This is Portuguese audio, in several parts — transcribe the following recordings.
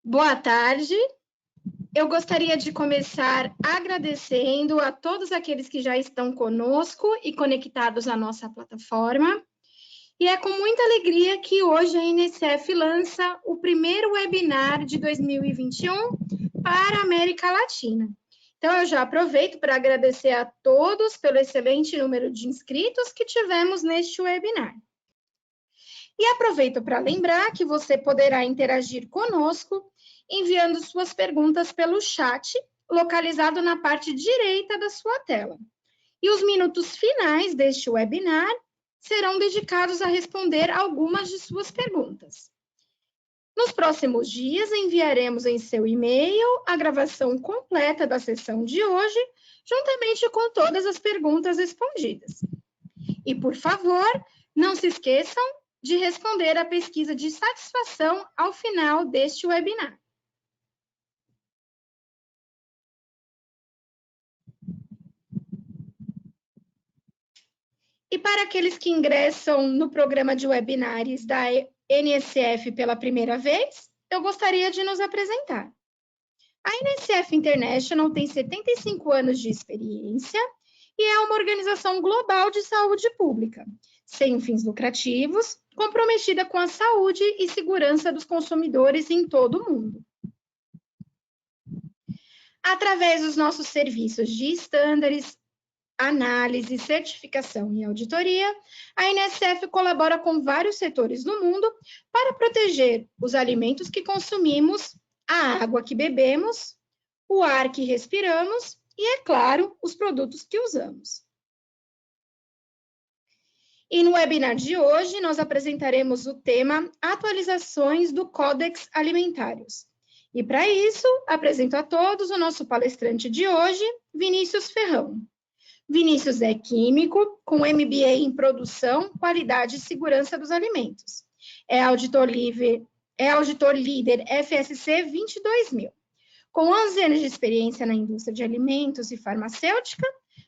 Boa tarde. Eu gostaria de começar agradecendo a todos aqueles que já estão conosco e conectados à nossa plataforma. E é com muita alegria que hoje a INSF lança o primeiro webinar de 2021 para a América Latina. Então, eu já aproveito para agradecer a todos pelo excelente número de inscritos que tivemos neste webinar. E aproveito para lembrar que você poderá interagir conosco enviando suas perguntas pelo chat, localizado na parte direita da sua tela. E os minutos finais deste webinar serão dedicados a responder algumas de suas perguntas. Nos próximos dias, enviaremos em seu e-mail a gravação completa da sessão de hoje, juntamente com todas as perguntas respondidas. E, por favor, não se esqueçam de responder à pesquisa de satisfação ao final deste webinar. E para aqueles que ingressam no programa de webinars da NSF pela primeira vez, eu gostaria de nos apresentar. A NSF International tem 75 anos de experiência e é uma organização global de saúde pública, sem fins lucrativos, comprometida com a saúde e segurança dos consumidores em todo o mundo. Através dos nossos serviços de estándares, análise, certificação e auditoria, a INSF colabora com vários setores no mundo para proteger os alimentos que consumimos, a água que bebemos, o ar que respiramos e, é claro, os produtos que usamos. E no webinar de hoje, nós apresentaremos o tema Atualizações do Códex Alimentários. E para isso, apresento a todos o nosso palestrante de hoje, Vinícius Ferrão. Vinícius é químico, com MBA em Produção, Qualidade e Segurança dos Alimentos. É auditor líder FSC 22000, com 11 anos de experiência na indústria de alimentos e farmacêutica,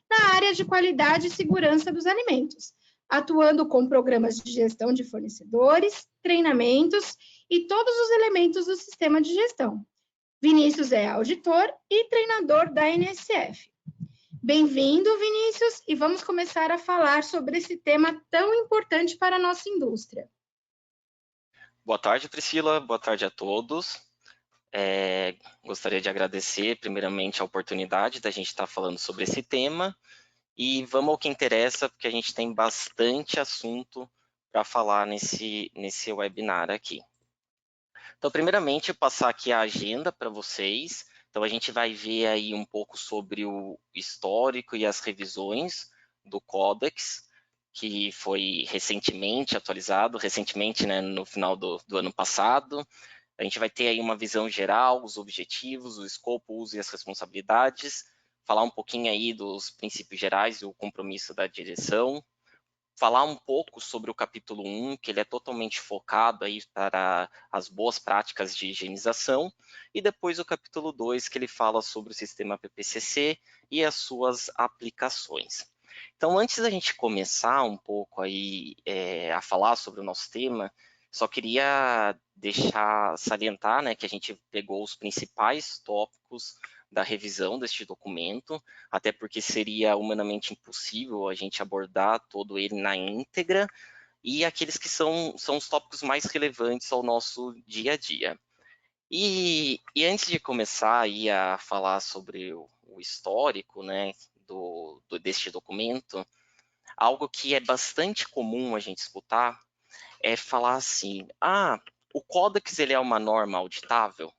na área de qualidade e segurança dos alimentos, atuando com programas de gestão de fornecedores, treinamentos e todos os elementos do sistema de gestão. Vinícius é auditor e treinador da NSF. Bem-vindo, Vinícius, e vamos começar a falar sobre esse tema tão importante para a nossa indústria. Boa tarde, Priscila. Boa tarde a todos. Gostaria de agradecer, primeiramente, a oportunidade da gente estar falando sobre esse tema. E vamos ao que interessa, porque a gente tem bastante assunto para falar nesse webinar aqui. Então, primeiramente, passar aqui a agenda para vocês. Então, a gente vai ver aí um pouco sobre o histórico e as revisões do Codex, que foi recentemente atualizado, né, no final do ano passado. A gente vai ter aí uma visão geral, os objetivos, o escopo, o uso e as responsabilidades, falar um pouquinho aí dos princípios gerais e o compromisso da direção, falar um pouco sobre o capítulo 1, que ele é totalmente focado aí para as boas práticas de higienização, e depois o capítulo 2, que ele fala sobre o sistema PPCC e as suas aplicações. Então, antes da gente começar um pouco aí a falar sobre o nosso tema, só queria salientar, né, que a gente pegou os principais tópicos da revisão deste documento, até porque seria humanamente impossível a gente abordar todo ele na íntegra, e aqueles que são os tópicos mais relevantes ao nosso dia a dia. E antes de começar aí a falar sobre o histórico, né, deste documento, algo que é bastante comum a gente escutar é falar assim, o Codex ele é uma norma auditável?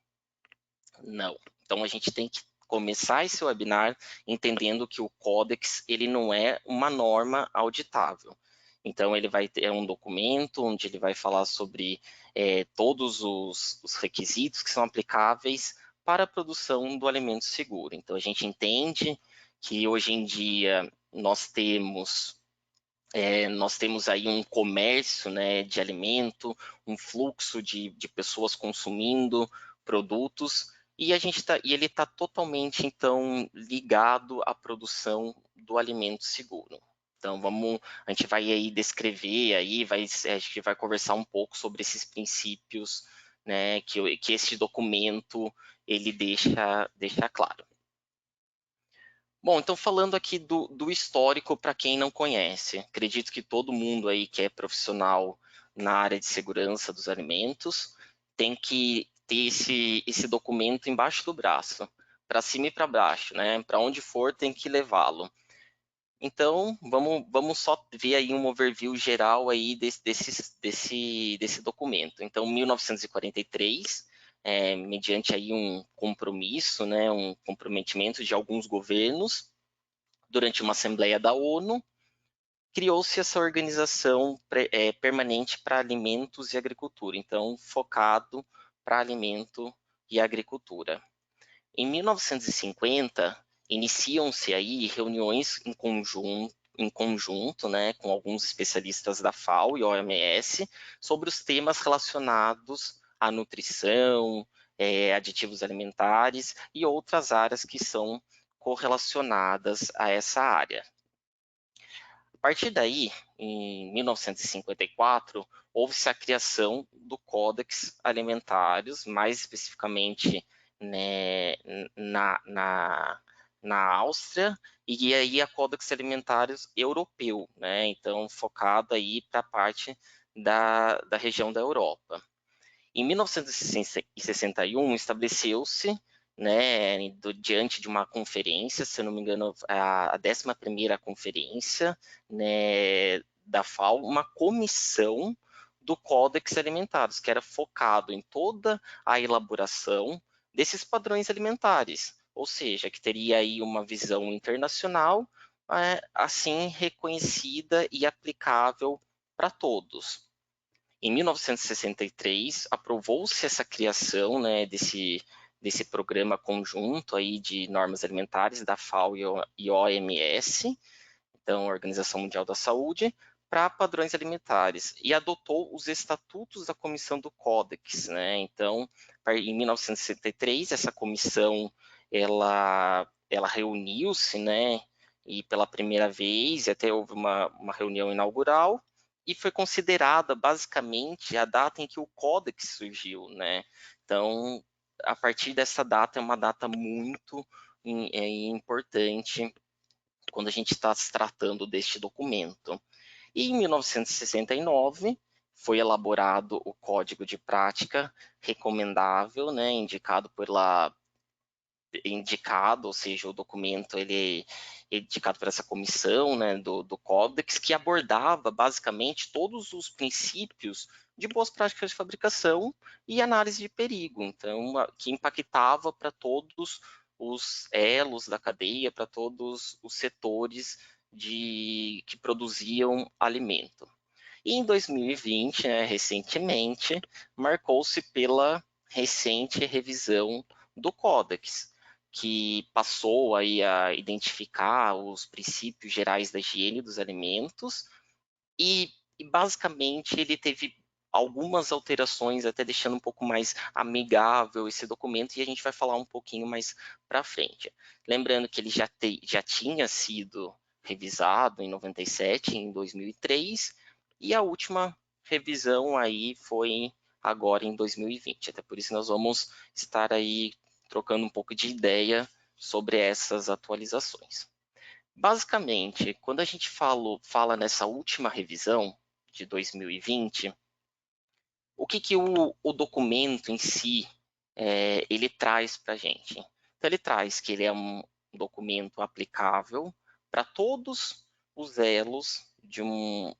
Não. Então, a gente tem que começar esse webinar entendendo que o Codex ele não é uma norma auditável. Então, ele vai ter um documento onde ele vai falar sobre todos os requisitos que são aplicáveis para a produção do alimento seguro. Então, a gente entende que hoje em dia nós temos aí um comércio, né, de alimento, um fluxo de pessoas consumindo produtos, e ele está totalmente, então, ligado à produção do alimento seguro. Então, a gente vai aí descrever, a gente vai conversar um pouco sobre esses princípios né, que esse documento ele deixa claro. Bom, então falando aqui do histórico para quem não conhece, acredito que todo mundo aí que é profissional na área de segurança dos alimentos tem que ter esse documento embaixo do braço, para cima e para baixo, né? Para onde for tem que levá-lo. Então, vamos só ver aí um overview geral aí desse documento. Então, 1943, mediante aí um compromisso, né, um comprometimento de alguns governos, durante uma Assembleia da ONU, criou-se essa organização permanente para alimentos e agricultura, então focado para alimento e agricultura. Em 1950, iniciam-se aí reuniões em conjunto, né, com alguns especialistas da FAO e OMS sobre os temas relacionados à nutrição, aditivos alimentares e outras áreas que são correlacionadas a essa área. A partir daí, em 1954, houve-se a criação do Codex Alimentários, mais especificamente, né, na Áustria, e aí a Codex Alimentários Europeu, né, então focado aí para a parte da região da Europa. Em 1961, estabeleceu-se, né, diante de uma conferência, se eu não me engano, a 11ª conferência, né, da FAO, uma comissão do Códex Alimentares, que era focado em toda a elaboração desses padrões alimentares, ou seja, que teria aí uma visão internacional, assim reconhecida e aplicável para todos. Em 1963, aprovou-se essa criação, né, desse programa conjunto aí de normas alimentares da FAO e OMS, então Organização Mundial da Saúde, para padrões alimentares, e adotou os estatutos da Comissão do Códex, né? Então, em 1963, essa comissão ela reuniu-se, né? E pela primeira vez, até houve uma reunião inaugural, e foi considerada basicamente a data em que o Códex surgiu, né? Então, a partir dessa data é uma data muito importante quando a gente está se tratando deste documento. E em 1969 foi elaborado o Código de Prática Recomendável, né, ou seja, o documento ele é indicado por essa comissão, né, do Codex, que abordava basicamente todos os princípios de boas práticas de fabricação e análise de perigo, então que impactava para todos os elos da cadeia, para todos os setores que produziam alimento. E em 2020, né, recentemente, marcou-se pela recente revisão do Codex, que passou aí a identificar os princípios gerais da higiene dos alimentos e basicamente ele teve algumas alterações, até deixando um pouco mais amigável esse documento, e a gente vai falar um pouquinho mais para frente. Lembrando que ele já tinha sido revisado em 97, em 2003, e a última revisão aí foi agora em 2020. Até por isso nós vamos estar aí trocando um pouco de ideia sobre essas atualizações. Basicamente, quando a gente fala nessa última revisão de 2020, o que o documento em si ele traz para a gente? Então, ele traz que ele é um documento aplicável para todos os elos de uma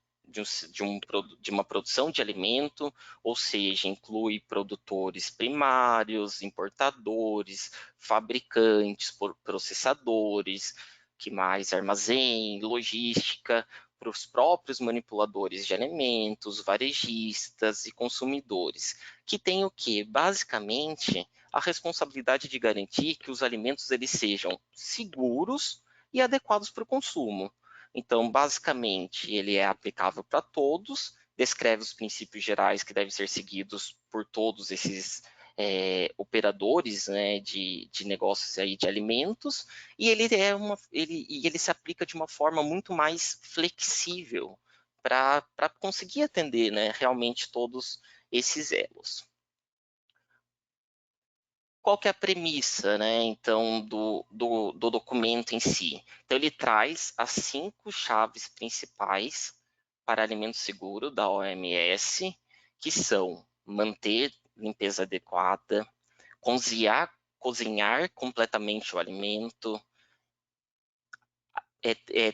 produção de alimento, ou seja, inclui produtores primários, importadores, fabricantes, processadores, que mais armazém, logística, para os próprios manipuladores de alimentos, varejistas e consumidores, que tem o quê? Basicamente, a responsabilidade de garantir que os alimentos eles sejam seguros e adequados para o consumo. Então, basicamente, ele é aplicável para todos, descreve os princípios gerais que devem ser seguidos por todos esses operadores, né, de negócios aí de alimentos, e ele se aplica de uma forma muito mais flexível para conseguir atender, né, realmente todos esses elos. qual que é a premissa, né, então, do documento em si? Então, ele traz as 5 chaves principais para alimento seguro da OMS, que são manter limpeza adequada, cozinhar completamente o alimento,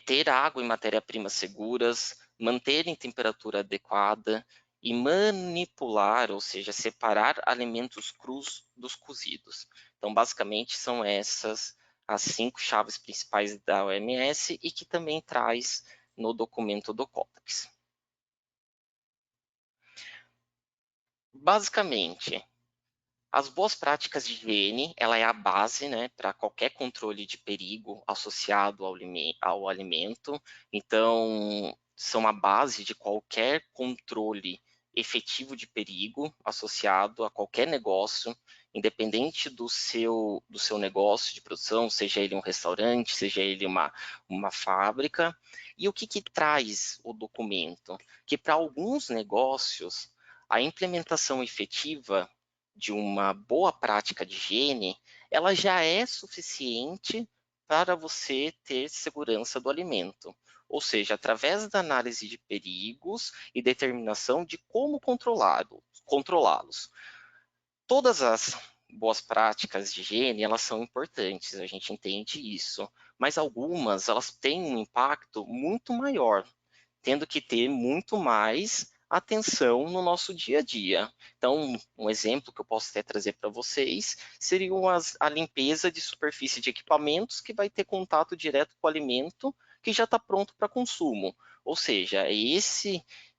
ter água e matéria-prima seguras, manter em temperatura adequada e manipular, ou seja, separar alimentos crus dos cozidos. Então, basicamente, são essas as 5 chaves principais da OMS e que também traz no documento do COPEX. Basicamente, as boas práticas de higiene, ela é a base, né, para qualquer controle de perigo associado ao alimento. Então, são a base de qualquer controle efetivo de perigo associado a qualquer negócio, independente do seu negócio de produção, seja ele um restaurante, seja ele uma fábrica. E o que traz o documento? Que para alguns negócios, a implementação efetiva de uma boa prática de higiene, ela já é suficiente para você ter segurança do alimento. Ou seja, através da análise de perigos e determinação de como controlá-los. Todas as boas práticas de higiene, elas são importantes, a gente entende isso, mas algumas, elas têm um impacto muito maior, tendo que ter muito mais atenção no nosso dia a dia. Então, um exemplo que eu posso até trazer para vocês seria a limpeza de superfície de equipamentos que vai ter contato direto com o alimento que já está pronto para consumo. Ou seja,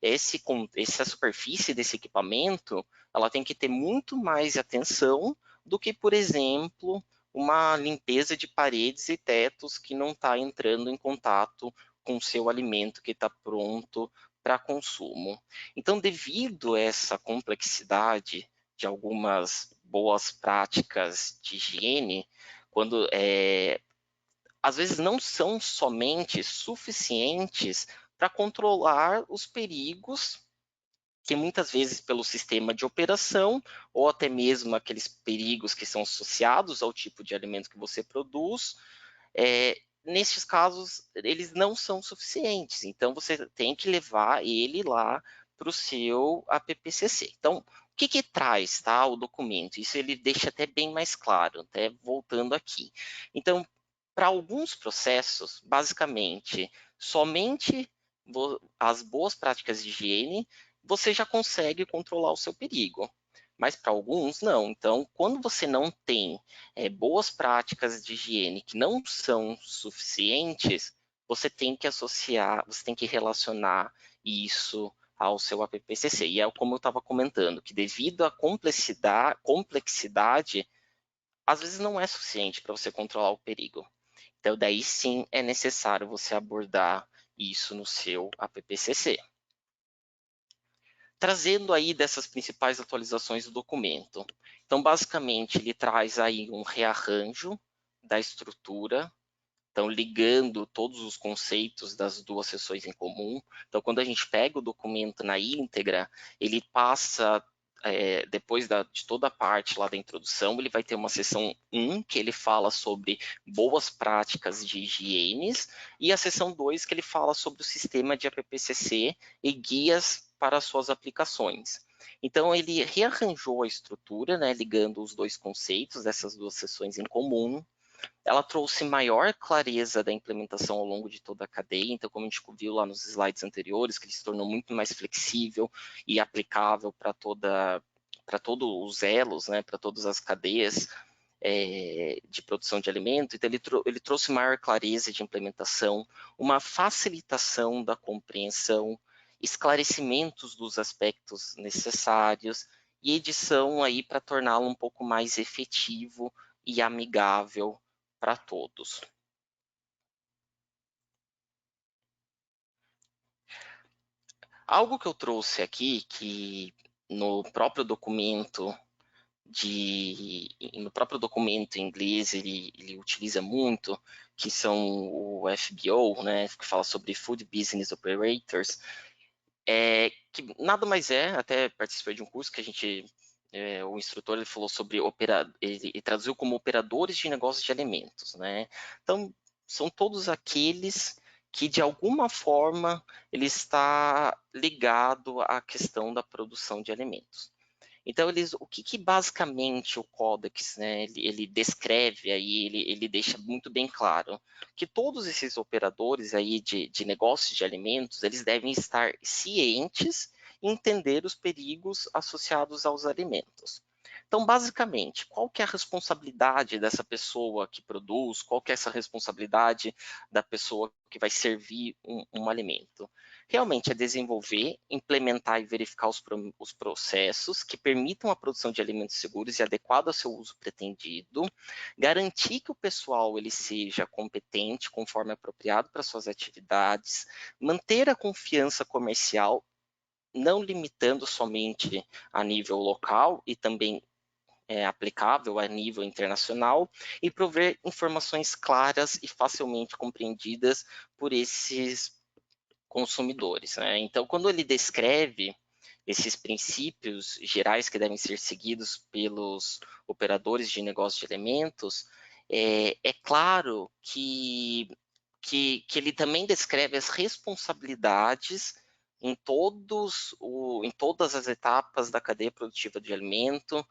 essa superfície desse equipamento, ela tem que ter muito mais atenção do que, por exemplo, uma limpeza de paredes e tetos que não está entrando em contato com o seu alimento que está pronto para consumo. Então, devido a essa complexidade de algumas boas práticas de higiene, quando às vezes não são somente suficientes para controlar os perigos que muitas vezes pelo sistema de operação ou até mesmo aqueles perigos que são associados ao tipo de alimento que você produz, nesses casos, eles não são suficientes. Então, você tem que levar ele lá para o seu APPCC. Então, o que traz, tá, o documento? Isso ele deixa até bem mais claro, até voltando aqui. Então, para alguns processos, basicamente, somente as boas práticas de higiene, você já consegue controlar o seu perigo. Mas para alguns, não. Então, quando você não tem boas práticas de higiene que não são suficientes, você tem que associar, você tem que relacionar isso ao seu APPCC. E é como eu estava comentando, que devido à complexidade, às vezes não é suficiente para você controlar o perigo. Então, daí sim é necessário você abordar isso no seu APPCC. Trazendo aí dessas principais atualizações do documento. Então, basicamente, ele traz aí um rearranjo da estrutura, então ligando todos os conceitos das duas seções em comum. Então, quando a gente pega o documento na íntegra, ele passa, depois de toda a parte lá da introdução, ele vai ter uma seção 1, que ele fala sobre boas práticas de higiene, e a seção 2, que ele fala sobre o sistema de APPCC e guias para suas aplicações. Então, ele rearranjou a estrutura, né, ligando os dois conceitos dessas duas seções em comum. Ela trouxe maior clareza da implementação ao longo de toda a cadeia, então, como a gente viu lá nos slides anteriores, que ele se tornou muito mais flexível e aplicável para todos os elos, né, para todas as cadeias de produção de alimento. Então, ele trouxe maior clareza de implementação, uma facilitação da compreensão, esclarecimentos dos aspectos necessários e edição aí para torná-lo um pouco mais efetivo e amigável para todos. Algo que eu trouxe aqui, que no próprio documento em inglês ele utiliza muito, que são o FBO, né, que fala sobre Food Business Operators, que nada mais até participei de um curso que a gente o instrutor ele falou sobre ele traduziu como operadores de negócios de alimentos, né? Então, são todos aqueles que, de alguma forma, ele está ligado à questão da produção de alimentos. Então, o que basicamente o Codex, né, ele descreve aí, ele deixa muito bem claro que todos esses operadores aí de negócios de alimentos, eles devem estar cientes e entender os perigos associados aos alimentos. Então, basicamente, qual que é a responsabilidade dessa pessoa que produz, qual que é essa responsabilidade da pessoa que vai servir um alimento? Realmente é desenvolver, implementar e verificar os processos que permitam a produção de alimentos seguros e adequados ao seu uso pretendido, garantir que o pessoal ele seja competente conforme apropriado para suas atividades, manter a confiança comercial, não limitando somente a nível local e também aplicável a nível internacional, e prover informações claras e facilmente compreendidas por esses consumidores, né? Então, quando ele descreve esses princípios gerais que devem ser seguidos pelos operadores de negócio de alimentos, é claro que ele também descreve as responsabilidades em todas as etapas da cadeia produtiva de alimento,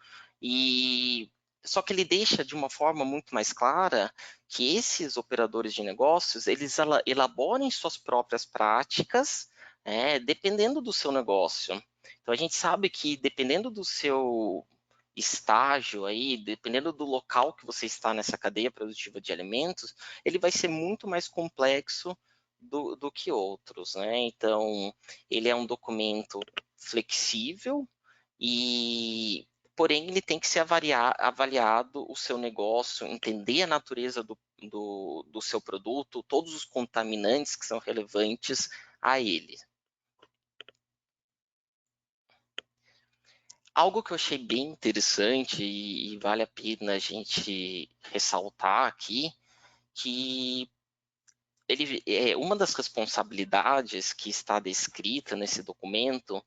e só que ele deixa de uma forma muito mais clara que esses operadores de negócios, eles elaborem suas próprias práticas, dependendo do seu negócio. Então, a gente sabe que dependendo do seu estágio aí, dependendo do local que você está nessa cadeia produtiva de alimentos, ele vai ser muito mais complexo do que outros, né? Então, ele é um documento flexível e porém ele tem que ser avaliado o seu negócio, entender a natureza do seu produto, todos os contaminantes que são relevantes a ele. Algo que eu achei bem interessante e vale a pena a gente ressaltar aqui, que uma das responsabilidades que está descrita nesse documento,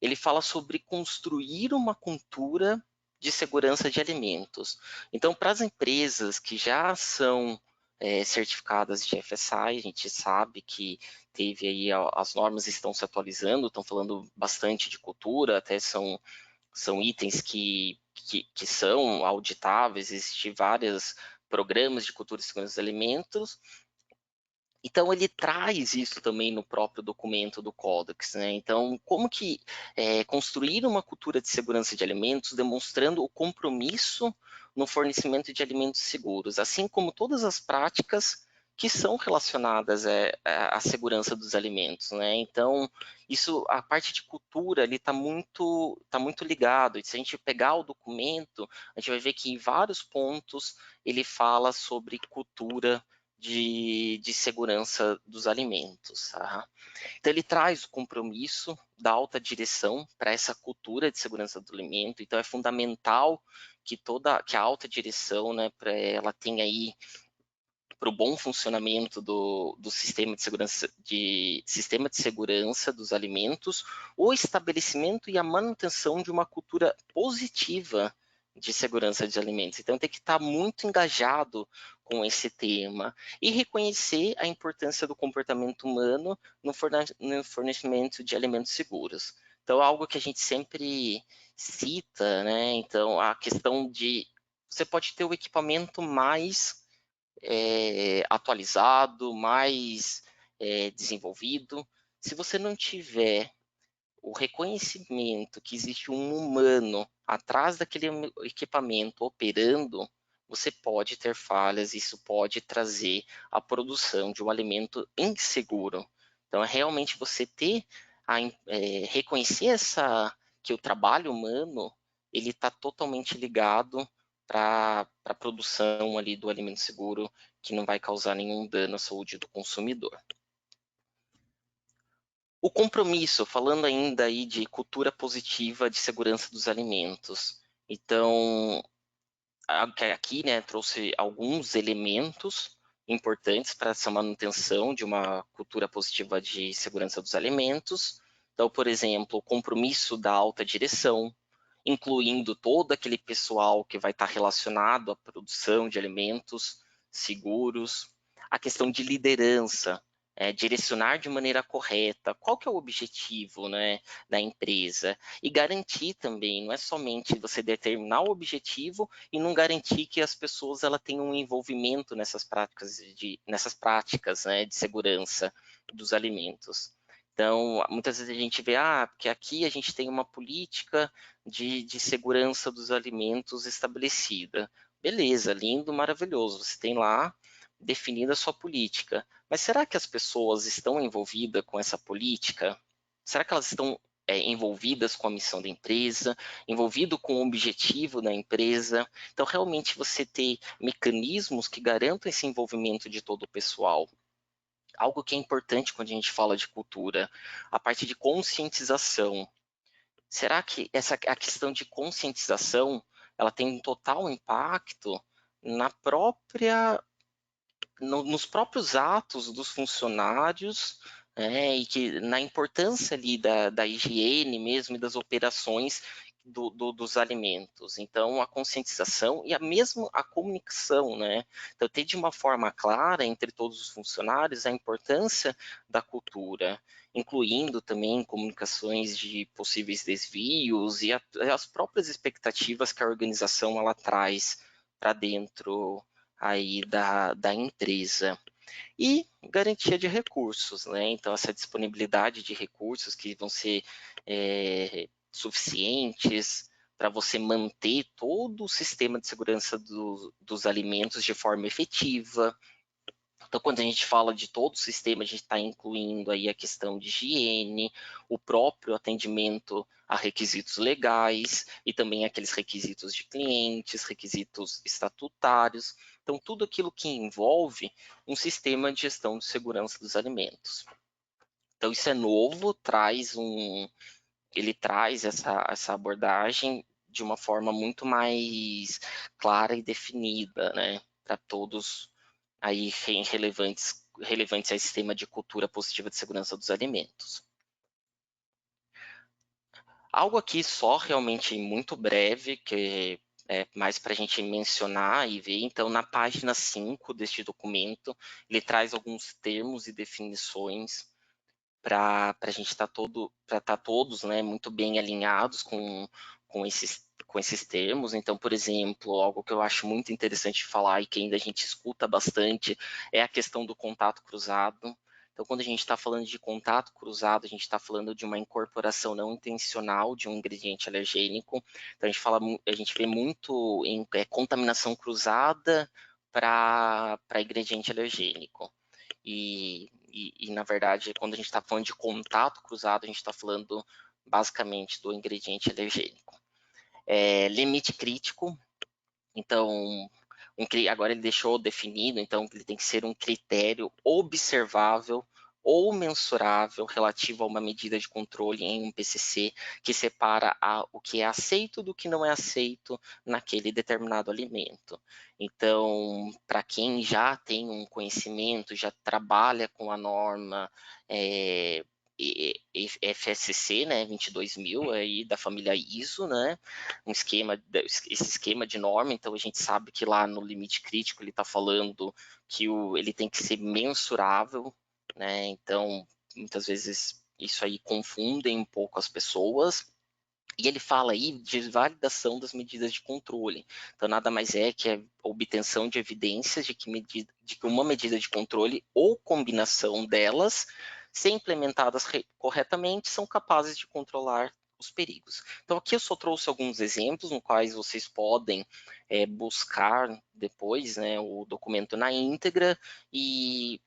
ele fala sobre construir uma cultura de segurança de alimentos. Então, para as empresas que já são certificadas de FSI, a gente sabe que teve aí, as normas estão se atualizando, estão falando bastante de cultura, até são itens que são auditáveis, existem vários programas de cultura e segurança dos alimentos. Então, ele traz isso também no próprio documento do Codex, né? Então, como que construir uma cultura de segurança de alimentos, demonstrando o compromisso no fornecimento de alimentos seguros, assim como todas as práticas que são relacionadas à segurança dos alimentos, né? Então, a parte de cultura ali está muito ligado. E se a gente pegar o documento, a gente vai ver que em vários pontos ele fala sobre cultura de segurança dos alimentos. Tá? Então, ele traz o compromisso da alta direção para essa cultura de segurança do alimento. Então, é fundamental que a alta direção, né, ela tenha aí para o bom funcionamento do sistema de segurança dos alimentos, o estabelecimento e a manutenção de uma cultura positiva de segurança de alimentos. Então, tem que estar muito engajado com esse tema e reconhecer a importância do comportamento humano no fornecimento de alimentos seguros. Então, algo que a gente sempre cita, né? Então, a questão de você pode ter o equipamento mais atualizado, mais desenvolvido. Se você não tiver o reconhecimento que existe um humano atrás daquele equipamento operando, você pode ter falhas, isso pode trazer a produção de um alimento inseguro. Então, é realmente você reconhecer que o trabalho humano ele está totalmente ligado para a produção ali do alimento seguro, que não vai causar nenhum dano à saúde do consumidor. O compromisso, falando ainda aí de cultura positiva de segurança dos alimentos. Então, aqui, né, trouxe alguns elementos importantes para essa manutenção de uma cultura positiva de segurança dos alimentos. Então, por exemplo, o compromisso da alta direção, incluindo todo aquele pessoal que vai estar relacionado à produção de alimentos seguros, a questão de liderança, direcionar de maneira correta, qual que é o objetivo, né, da empresa, e garantir também, não é somente você determinar o objetivo e não garantir que as pessoas ela tenham um envolvimento nessas práticas, né, de segurança dos alimentos. Então, muitas vezes a gente vê, porque aqui a gente tem uma política de segurança dos alimentos estabelecida. Beleza, lindo, maravilhoso, você tem lá definida a sua política. Mas será que as pessoas estão envolvidas com essa política? Será que elas estão envolvidas com a missão da empresa, envolvido com o objetivo da empresa? Então, realmente, você ter mecanismos que garantam esse envolvimento de todo o pessoal. Algo que é importante quando a gente fala de cultura, a parte de conscientização. Será que a questão de conscientização ela tem um total impacto nos próprios atos dos funcionários, e que na importância ali da higiene mesmo e das operações dos alimentos. Então, a conscientização e a comunicação, né? Então, ter de uma forma clara entre todos os funcionários a importância da cultura, incluindo também comunicações de possíveis desvios e as próprias expectativas que a organização ela traz para dentro aí da empresa. E garantia de recursos, né? Então, essa disponibilidade de recursos que vão ser suficientes para você manter todo o sistema de segurança dos alimentos de forma efetiva. Então, quando a gente fala de todo o sistema, a gente está incluindo aí a questão de higiene, o próprio atendimento a requisitos legais e também aqueles requisitos de clientes, requisitos estatutários. Então, tudo aquilo que envolve um sistema de gestão de segurança dos alimentos. Então, isso é novo, ele traz essa abordagem de uma forma muito mais clara e definida, né, para todos aí relevantes ao sistema de cultura positiva de segurança dos alimentos. Algo aqui só realmente muito breve, que é mais para a gente mencionar e ver. Então, na página 5 deste documento, ele traz alguns termos e definições para a gente estar todos, né, muito bem alinhados com esses termos. Então, por exemplo, algo que eu acho muito interessante falar e que ainda a gente escuta bastante é a questão do contato cruzado. Então, quando a gente está falando de contato cruzado, a gente está falando de uma incorporação não intencional de um ingrediente alergênico. Então, a gente vê muito em contaminação cruzada para ingrediente alergênico. E, na verdade, quando a gente está falando de contato cruzado, a gente está falando basicamente do ingrediente alergênico. Limite crítico, então, agora ele deixou definido, então ele tem que ser um critério observável ou mensurável relativo a uma medida de controle em um PCC que separa o que é aceito do que não é aceito naquele determinado alimento. Então, para quem já tem um conhecimento, já trabalha com a norma FSC, né, 22.000 aí da família ISO, né, esse esquema de norma. Então a gente sabe que lá no limite crítico ele está falando que ele tem que ser mensurável, né, então muitas vezes isso aí confunde um pouco as pessoas. E ele fala aí de validação das medidas de controle. Então, nada mais é que a obtenção de evidências de que uma medida de controle ou combinação delas, se implementadas corretamente, são capazes de controlar os perigos. Então, aqui eu só trouxe alguns exemplos no quais vocês podem buscar depois, né, o documento na íntegra e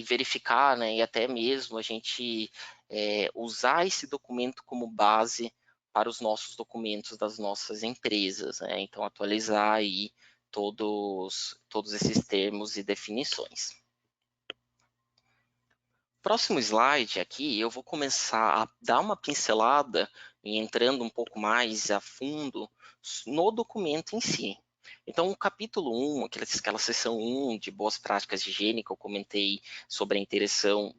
verificar, né, e até mesmo a gente usar esse documento como base para os nossos documentos das nossas empresas, né? Então, atualizar aí todos esses termos e definições. Próximo slide aqui, eu vou começar a dar uma pincelada e entrando um pouco mais a fundo no documento em si. Então, o capítulo 1, aquela seção 1 de boas práticas de higiene, que eu comentei sobre a interação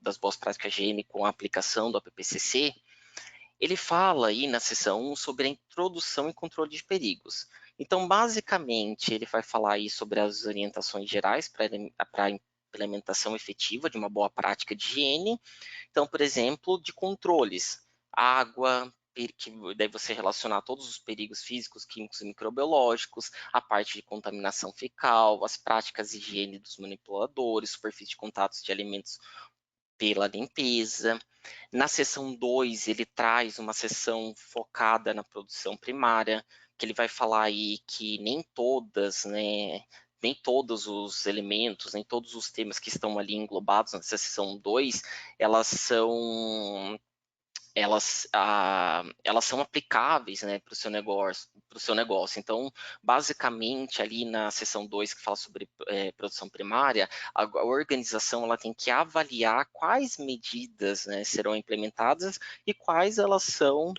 das boas práticas de higiene com a aplicação do APPCC, ele fala aí na seção 1 sobre a introdução e controle de perigos. Então, basicamente, ele vai falar aí sobre as orientações gerais para a implementação efetiva de uma boa prática de higiene. Então, por exemplo, de controles, água, que daí você relacionar todos os perigos físicos, químicos e microbiológicos, a parte de contaminação fecal, as práticas de higiene dos manipuladores, superfície de contatos de alimentos pela limpeza. Na seção 2, ele traz uma seção focada na produção primária, que ele vai falar aí que nem todas, né, nem todos os elementos, nem todos os temas que estão ali englobados nessa seção 2, elas são elas são aplicáveis, né, para o seu negócio. Então, basicamente, ali na seção 2, que fala sobre produção primária, a organização ela tem que avaliar quais medidas, né, serão implementadas e quais elas são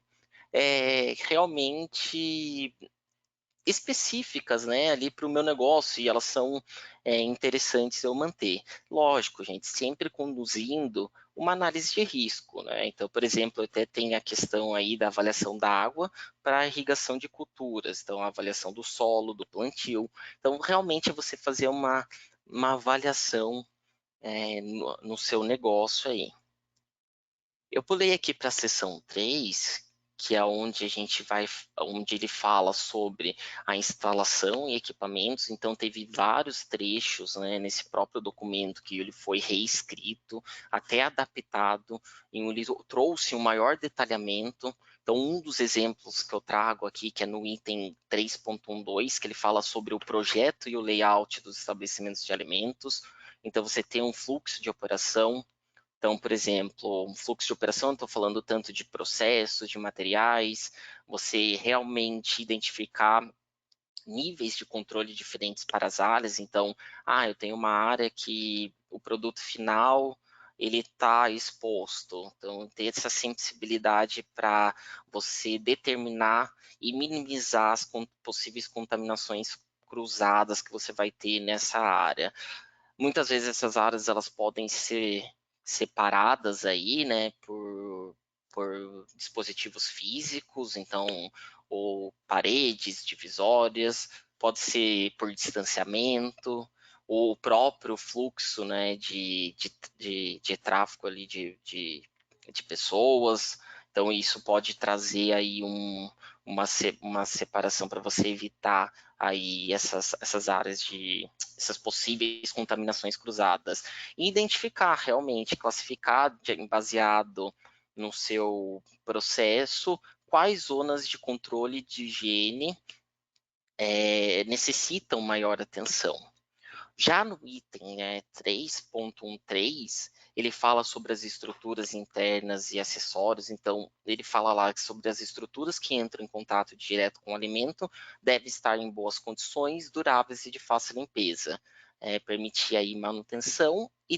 realmente específicas, né, ali para o meu negócio, e elas são interessantes eu manter. Lógico, gente, sempre conduzindo uma análise de risco, né? Então, por exemplo, até tem a questão aí da avaliação da água para a irrigação de culturas, então a avaliação do solo, do plantio. Então, realmente é você fazer uma avaliação no seu negócio aí. Eu pulei aqui para a seção 3, que é onde onde ele fala sobre a instalação e equipamentos. Então teve vários trechos, né, nesse próprio documento que ele foi reescrito, até adaptado, e ele trouxe um maior detalhamento. Então um dos exemplos que eu trago aqui, que é no item 3.12, que ele fala sobre o projeto e o layout dos estabelecimentos de alimentos. Então você tem um fluxo de operação. Então, por exemplo, um fluxo de operação, estou falando tanto de processos, de materiais, você realmente identificar níveis de controle diferentes para as áreas. Então, eu tenho uma área que o produto final ele está exposto. Então, ter essa sensibilidade para você determinar e minimizar as possíveis contaminações cruzadas que você vai ter nessa área. Muitas vezes essas áreas elas podem ser separadas aí, né, por dispositivos físicos, então, ou paredes divisórias, pode ser por distanciamento, ou o próprio fluxo, né, de tráfego ali de pessoas. Então, isso pode trazer aí uma separação para você evitar aí essas áreas essas possíveis contaminações cruzadas. E identificar realmente, classificar baseado no seu processo, quais zonas de controle de higiene necessitam maior atenção. Já no item 3.13, ele fala sobre as estruturas internas e acessórios. Então, ele fala lá sobre as estruturas que entram em contato direto com o alimento, devem estar em boas condições, duráveis e de fácil limpeza. Permitir aí manutenção e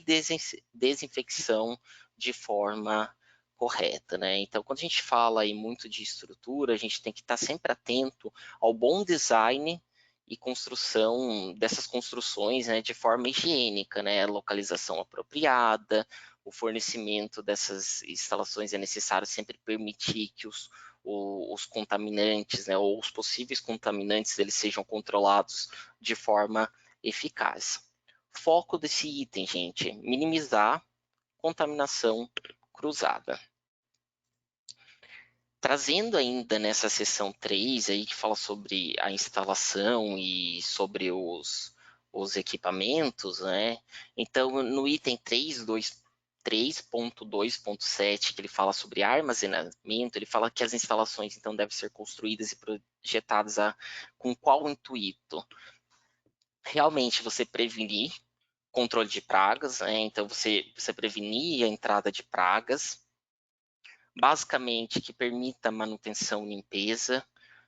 desinfecção de forma correta, né? Então, quando a gente fala aí muito de estrutura, a gente tem que estar sempre atento ao bom design e construção dessas construções, né, de forma higiênica, né, localização apropriada, o fornecimento dessas instalações é necessário sempre permitir que os contaminantes, né, ou os possíveis contaminantes, eles sejam controlados de forma eficaz. Foco desse item, gente, minimizar contaminação cruzada. Trazendo ainda nessa seção 3, aí, que fala sobre a instalação e sobre os equipamentos, né? Então, no item 3.2.7, que ele fala sobre armazenamento, ele fala que as instalações, então, devem ser construídas e projetadas com qual intuito? Realmente, você prevenir controle de pragas, né? Então, você prevenir a entrada de pragas, basicamente que permita manutenção e limpeza.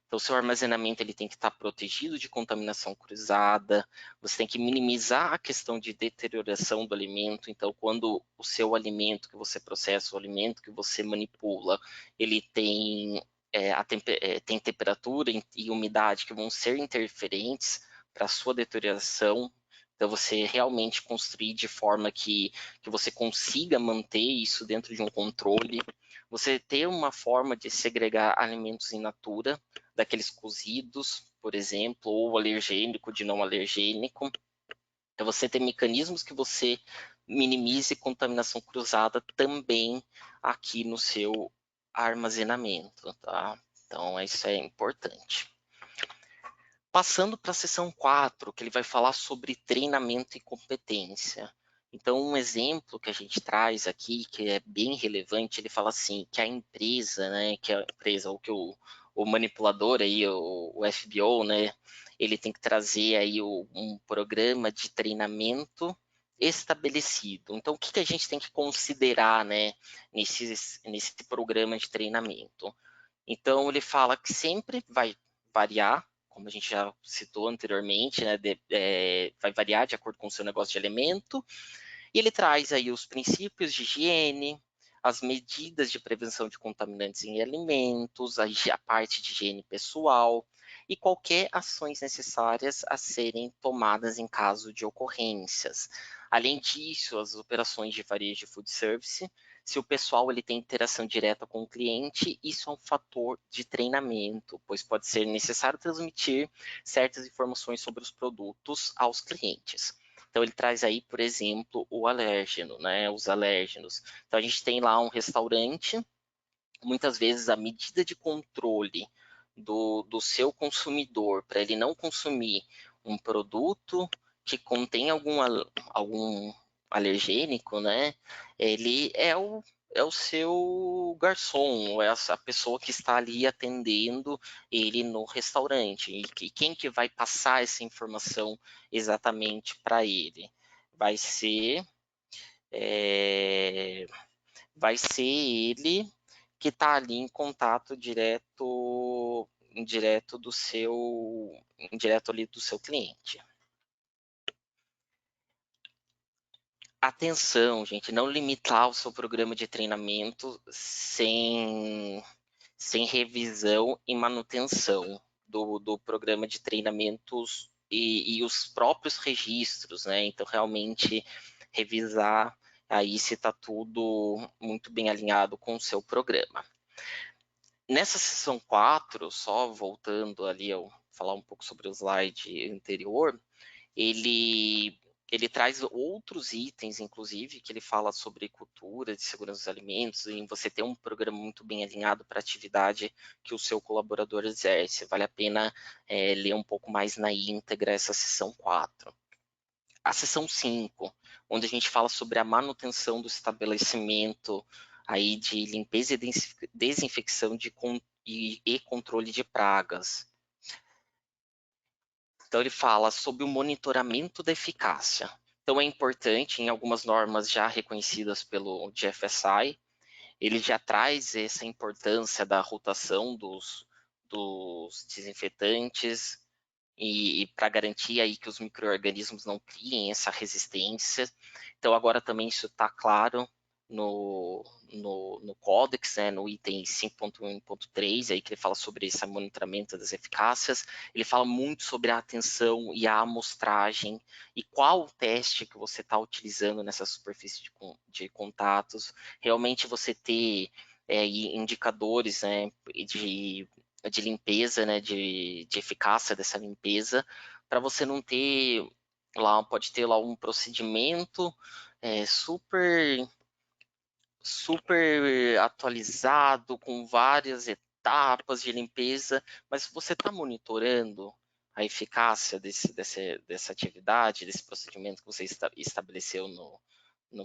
Então, o seu armazenamento ele tem que estar protegido de contaminação cruzada, você tem que minimizar a questão de deterioração do alimento. Então, quando o seu alimento que você processa, o alimento que você manipula, ele tem, tem temperatura e umidade que vão ser interferentes para a sua deterioração. Então, você realmente construir de forma que você consiga manter isso dentro de um controle. Você ter uma forma de segregar alimentos in natura, daqueles cozidos, por exemplo, ou alergênico de não alergênico. É você ter mecanismos que você minimize contaminação cruzada também aqui no seu armazenamento, tá? Então, isso é importante. Passando para a seção 4, que ele vai falar sobre treinamento e competência. Então, um exemplo que a gente traz aqui, que é bem relevante, ele fala assim, que a empresa, né, que a empresa, ou que o manipulador aí, o FBO, né, ele tem que trazer aí um programa de treinamento estabelecido. Então, o que a gente tem que considerar, né, nesse programa de treinamento? Então, ele fala que sempre vai variar, como a gente já citou anteriormente, né, vai variar de acordo com o seu negócio de alimento, e ele traz aí os princípios de higiene, as medidas de prevenção de contaminantes em alimentos, a parte de higiene pessoal e qualquer ações necessárias a serem tomadas em caso de ocorrências. Além disso, as operações de varejo de food service, se o pessoal ele tem interação direta com o cliente, isso é um fator de treinamento, pois pode ser necessário transmitir certas informações sobre os produtos aos clientes. Então, ele traz aí, por exemplo, o alérgeno, né? Os alérgenos. Então, a gente tem lá um restaurante, muitas vezes a medida de controle do seu consumidor para ele não consumir um produto que contém algum alergênico, né? Ele é o seu garçom, ou é a pessoa que está ali atendendo ele no restaurante. E quem que vai passar essa informação exatamente para ele? Vai ser ele que está ali em contato direto ali do seu cliente. Atenção, gente, não limitar o seu programa de treinamento sem revisão e manutenção do programa de treinamentos e os próprios registros, né? Então, realmente revisar aí se está tudo muito bem alinhado com o seu programa. Nessa seção 4, só voltando ali ao falar um pouco sobre o slide anterior, ele traz outros itens, inclusive, que ele fala sobre cultura de segurança dos alimentos, e você ter um programa muito bem alinhado para a atividade que o seu colaborador exerce. Vale a pena ler um pouco mais na íntegra essa seção 4. A seção 5, onde a gente fala sobre a manutenção do estabelecimento aí de limpeza e desinfecção e controle de pragas. Então, ele fala sobre o monitoramento da eficácia. Então, é importante, em algumas normas já reconhecidas pelo GFSI, ele já traz essa importância da rotação dos desinfetantes e para garantir aí que os micro-organismos não criem essa resistência. Então, agora também isso está claro no Códex, né, no item 5.1.3, aí que ele fala sobre esse monitoramento das eficácias. Ele fala muito sobre a atenção e a amostragem e qual o teste que você está utilizando nessa superfície de contatos. Realmente você ter indicadores, né, de limpeza, né, de eficácia dessa limpeza, para você não ter lá, pode ter lá um procedimento super atualizado, com várias etapas de limpeza, mas você está monitorando a eficácia dessa atividade, desse procedimento que você estabeleceu na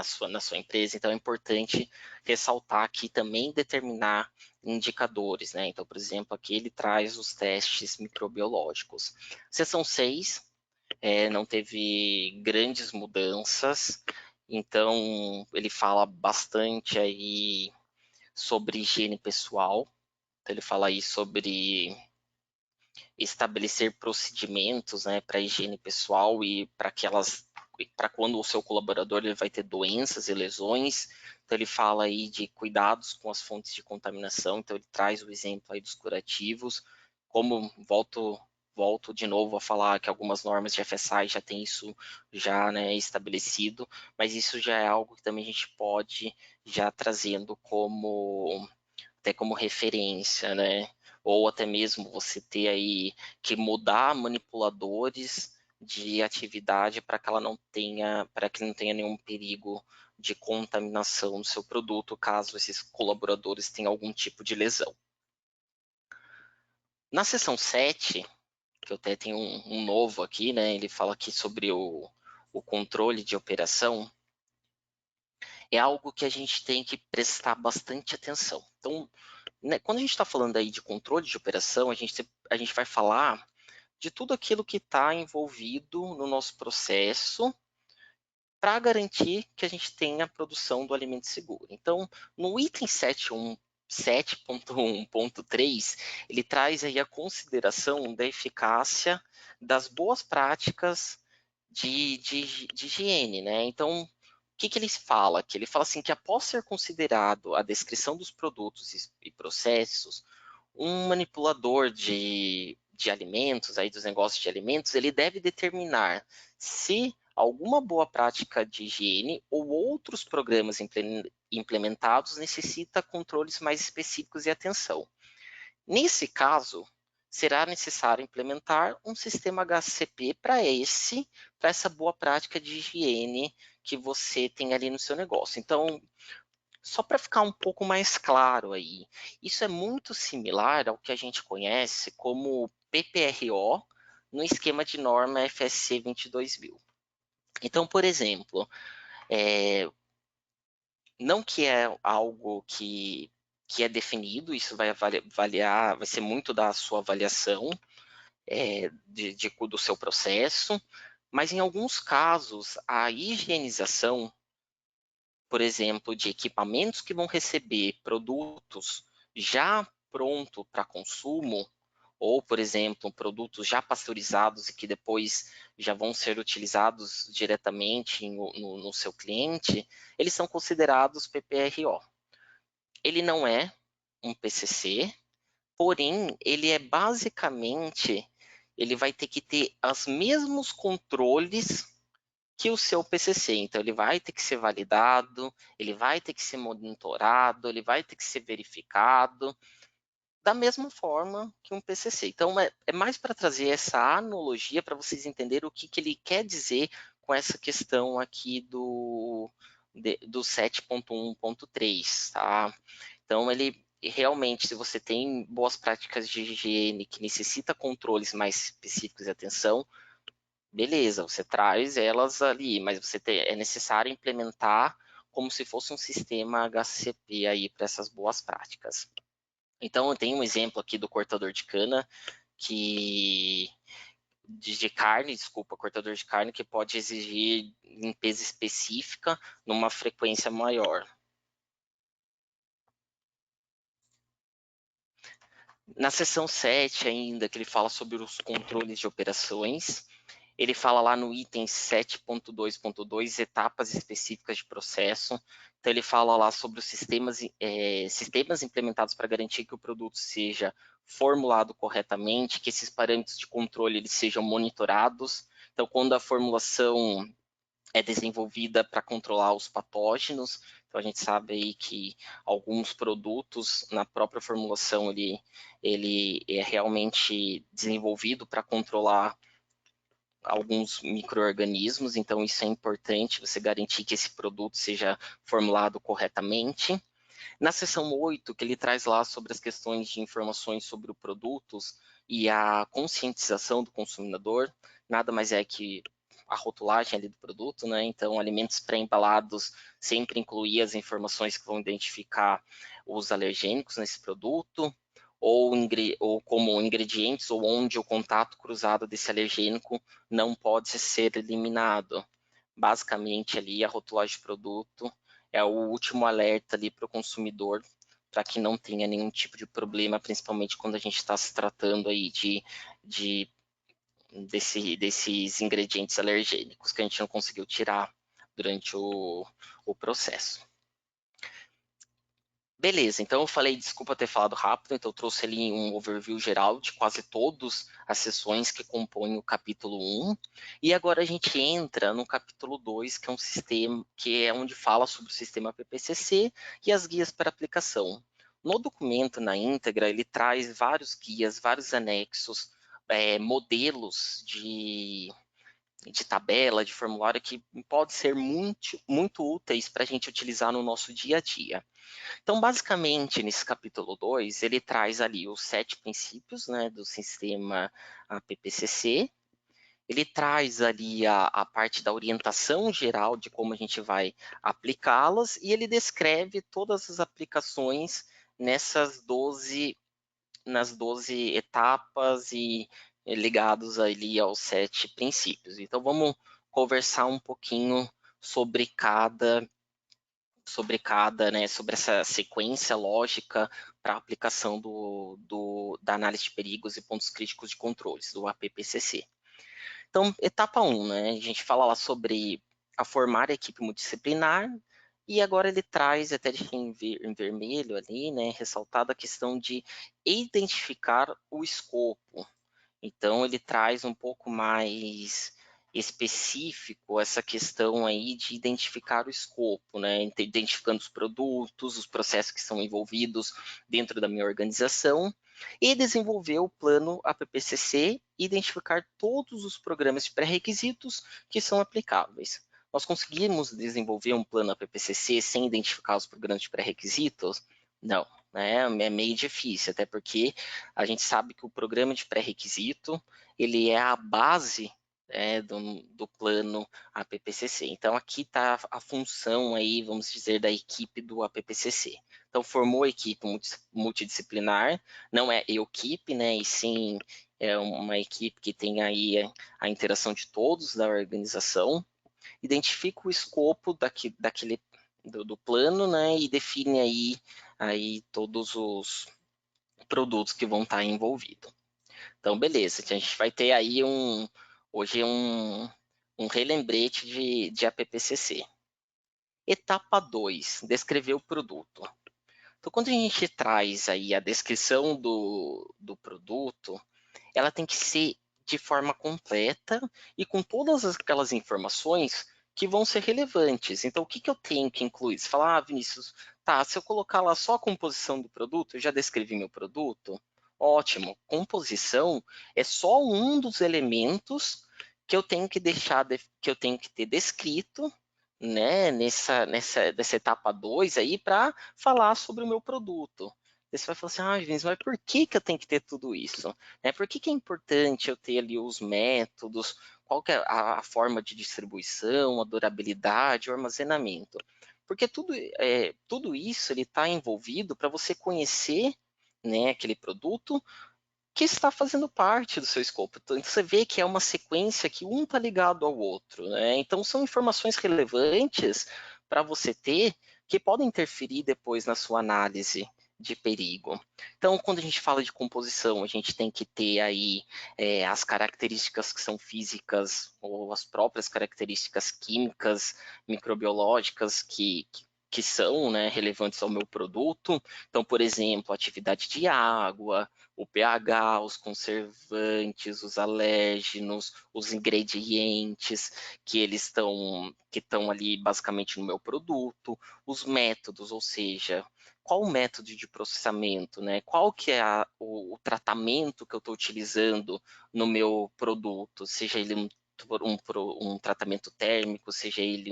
sua empresa. Então, é importante ressaltar aqui também determinar indicadores, né? Então, por exemplo, aqui ele traz os testes microbiológicos. Seção 6, não teve grandes mudanças, então ele fala bastante aí sobre higiene pessoal. Então, ele fala aí sobre estabelecer procedimentos, né, para higiene pessoal e para quando o seu colaborador ele vai ter doenças e lesões. Então, ele fala aí de cuidados com as fontes de contaminação. Então, ele traz o exemplo aí dos curativos, como volto volto de novo a falar que algumas normas de FSI já tem isso já, né, estabelecido, mas isso já é algo que também a gente pode já trazendo até como referência, né? Ou até mesmo você ter aí que mudar manipuladores de atividade para que não tenha nenhum perigo de contaminação do seu produto, caso esses colaboradores tenham algum tipo de lesão. Na seção 7, que eu até tenho um novo aqui, né? Ele fala aqui sobre o controle de operação. É algo que a gente tem que prestar bastante atenção. Então, né, quando a gente está falando aí de controle de operação, a gente vai falar de tudo aquilo que está envolvido no nosso processo para garantir que a gente tenha a produção do alimento seguro. Então, no item 7.1.3, ele traz aí a consideração da eficácia das boas práticas de higiene, né? Então, o que ele fala? Que ele fala assim que após ser considerado a descrição dos produtos e processos, um manipulador de alimentos, aí dos negócios de alimentos, ele deve determinar se alguma boa prática de higiene ou outros programas implementados necessita controles mais específicos e atenção. Nesse caso, será necessário implementar um sistema HACCP para essa boa prática de higiene que você tem ali no seu negócio. Então, só para ficar um pouco mais claro aí, isso é muito similar ao que a gente conhece como PPRO no esquema de norma FSC 22000. Então, por exemplo, não que é algo que é definido, isso vai avaliar, vai ser muito da sua avaliação do seu processo, mas em alguns casos a higienização, por exemplo, de equipamentos que vão receber produtos já pronto para consumo, ou, por exemplo, produtos já pasteurizados e que depois já vão ser utilizados diretamente no seu cliente, eles são considerados PPRO. Ele não é um PCC, porém, ele é basicamente, ele vai ter que ter os mesmos controles que o seu PCC. Então, ele vai ter que ser validado, ele vai ter que ser monitorado, ele vai ter que ser verificado, da mesma forma que um PCC. Então, é mais para trazer essa analogia para vocês entenderem o que ele quer dizer com essa questão aqui do 7.1.3, tá? Então, ele realmente, se você tem boas práticas de higiene que necessita controles mais específicos e atenção, beleza, você traz elas ali, mas é necessário implementar como se fosse um sistema HCP aí para essas boas práticas. Então, eu tenho um exemplo aqui do cortador de cana, cortador de carne, que pode exigir limpeza específica numa frequência maior. Na seção 7 ainda, que ele fala sobre os controles de operações, ele fala lá no item 7.2.2, etapas específicas de processo. Então, ele fala lá sobre os sistemas implementados para garantir que o produto seja formulado corretamente, que esses parâmetros de controle eles sejam monitorados. Então, quando a formulação é desenvolvida para controlar os patógenos, então a gente sabe aí que alguns produtos na própria formulação ele é realmente desenvolvido para controlar alguns micro-organismos, então isso é importante, você garantir que esse produto seja formulado corretamente. Na seção 8, que ele traz lá sobre as questões de informações sobre os produtos e a conscientização do consumidor, nada mais é que a rotulagem ali do produto, né? Então, alimentos pré-embalados sempre incluir as informações que vão identificar os alergênicos nesse produto, ou como ingredientes, ou onde o contato cruzado desse alergênico não pode ser eliminado. Basicamente, ali, a rotulagem de produto é o último alerta ali para o consumidor, para que não tenha nenhum tipo de problema, principalmente quando a gente está se tratando aí desses ingredientes alergênicos que a gente não conseguiu tirar durante o processo. Beleza, então eu falei, desculpa ter falado rápido, então eu trouxe ali um overview geral de quase todas as sessões que compõem o capítulo 1, e agora a gente entra no capítulo 2, que é um sistema, que é onde fala sobre o sistema PPCC e as guias para aplicação. No documento, na íntegra, ele traz vários guias, vários anexos, modelos de tabela, de formulário, que podem ser muito úteis para a gente utilizar no nosso dia a dia. Então, basicamente, nesse capítulo 2, ele traz ali os 7 princípios, né, do sistema PPCC. Ele traz ali a parte da orientação geral de como a gente vai aplicá-las e ele descreve todas as aplicações nas 12 etapas e ligados ali aos 7 princípios. Então, vamos conversar um pouquinho sobre sobre essa sequência lógica para a aplicação da análise de perigos e pontos críticos de controles, do APPCC. Então, etapa 1, né, a gente fala lá sobre a formar a equipe multidisciplinar, e agora ele traz, até deixei em vermelho ali, né, ressaltado a questão de identificar o escopo. Então, ele traz um pouco mais específico essa questão aí de identificar o escopo, né? Identificando os produtos, os processos que são envolvidos dentro da minha organização e desenvolver o plano APPCC e identificar todos os programas de pré-requisitos que são aplicáveis. Nós conseguimos desenvolver um plano APPCC sem identificar os programas de pré-requisitos? Não, né? É meio difícil, até porque a gente sabe que o programa de pré-requisito ele é a base do plano APPCC. Então, aqui está a função aí, vamos dizer, da equipe do APPCC. Então, formou a equipe multidisciplinar, não é equipe, né, e sim é uma equipe que tem aí a interação de todos da organização, identifica o escopo do plano, né, e define aí todos os produtos que vão estar envolvidos. Então, beleza, a gente vai ter aí hoje um relembrete de APPCC. Etapa 2, descrever o produto. Então, quando a gente traz aí a descrição do produto, ela tem que ser de forma completa e com todas aquelas informações que vão ser relevantes. Então, o que eu tenho que incluir? Você fala, Vinícius, tá, se eu colocar lá só a composição do produto, eu já descrevi meu produto? Ótimo. Composição é só um dos elementos que eu tenho que que eu tenho que ter descrito, né, nessa etapa 2 aí para falar sobre o meu produto. Você vai falar assim, Vinícius, mas por que eu tenho que ter tudo isso? Por que é importante eu ter ali os métodos, qual que é a forma de distribuição, a durabilidade, o armazenamento? Porque tudo isso está envolvido para você conhecer, né, aquele produto que está fazendo parte do seu escopo. Então, você vê que é uma sequência que um está ligado ao outro. Né? Então, são informações relevantes para você ter que podem interferir depois na sua análise de perigo. Então, quando a gente fala de composição, a gente tem que ter aí as características que são físicas ou as próprias características químicas, microbiológicas que são, né, relevantes ao meu produto. Então, por exemplo, a atividade de água, o pH, os conservantes, os alérgenos, os ingredientes que estão ali basicamente no meu produto, os métodos, ou seja, qual o método de processamento, né? Qual que é o tratamento que eu estou utilizando no meu produto, seja ele um tratamento térmico, seja ele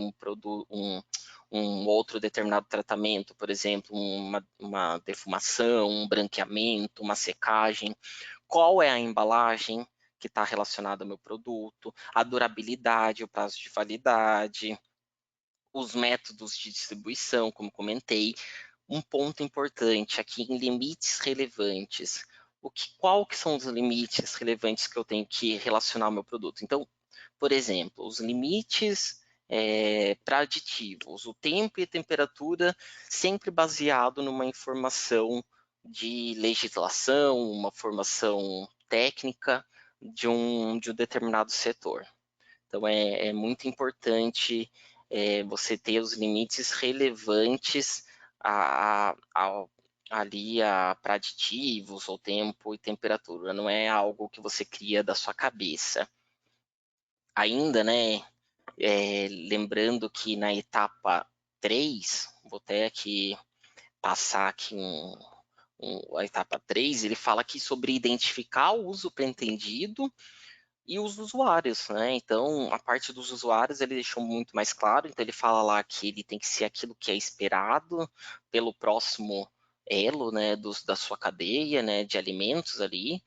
um outro determinado tratamento, por exemplo, uma defumação, um branqueamento, uma secagem, qual é a embalagem que está relacionada ao meu produto, a durabilidade, o prazo de validade, os métodos de distribuição, como comentei. Um ponto importante aqui em limites relevantes. Qual que são os limites relevantes que eu tenho que relacionar ao meu produto? Então, por exemplo, os limites para aditivos, o tempo e a temperatura sempre baseado numa informação de legislação, uma formação técnica de um determinado setor. Então, é muito importante você ter os limites relevantes ali para aditivos ou tempo e temperatura, não é algo que você cria da sua cabeça. Ainda, né, lembrando que na etapa 3, vou até aqui passar aqui a etapa 3, ele fala aqui sobre identificar o uso pretendido e os usuários, né? Então, a parte dos usuários ele deixou muito mais claro. Então, ele fala lá que ele tem que ser aquilo que é esperado pelo próximo elo, né, da sua cadeia, né, de alimentos ali.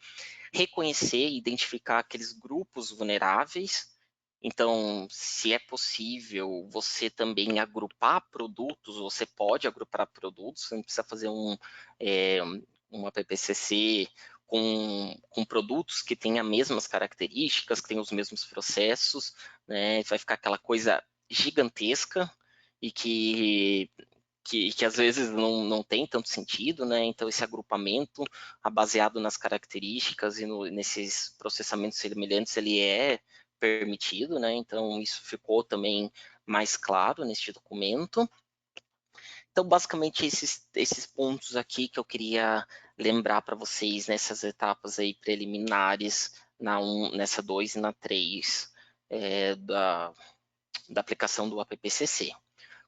Reconhecer e identificar aqueles grupos vulneráveis. Então, se é possível você também agrupar produtos, você pode agrupar produtos, você não precisa fazer uma PPCC com produtos que têm as mesmas características, que têm os mesmos processos, né? Vai ficar aquela coisa gigantesca e que às vezes não tem tanto sentido, né? Então, esse agrupamento, baseado nas características e nesses processamentos semelhantes, ele é permitido, né? Então, isso ficou também mais claro neste documento. Então, basicamente, esses pontos aqui que eu queria lembrar para vocês nessas etapas aí preliminares, nessa 2 e na 3, da aplicação do APPCC.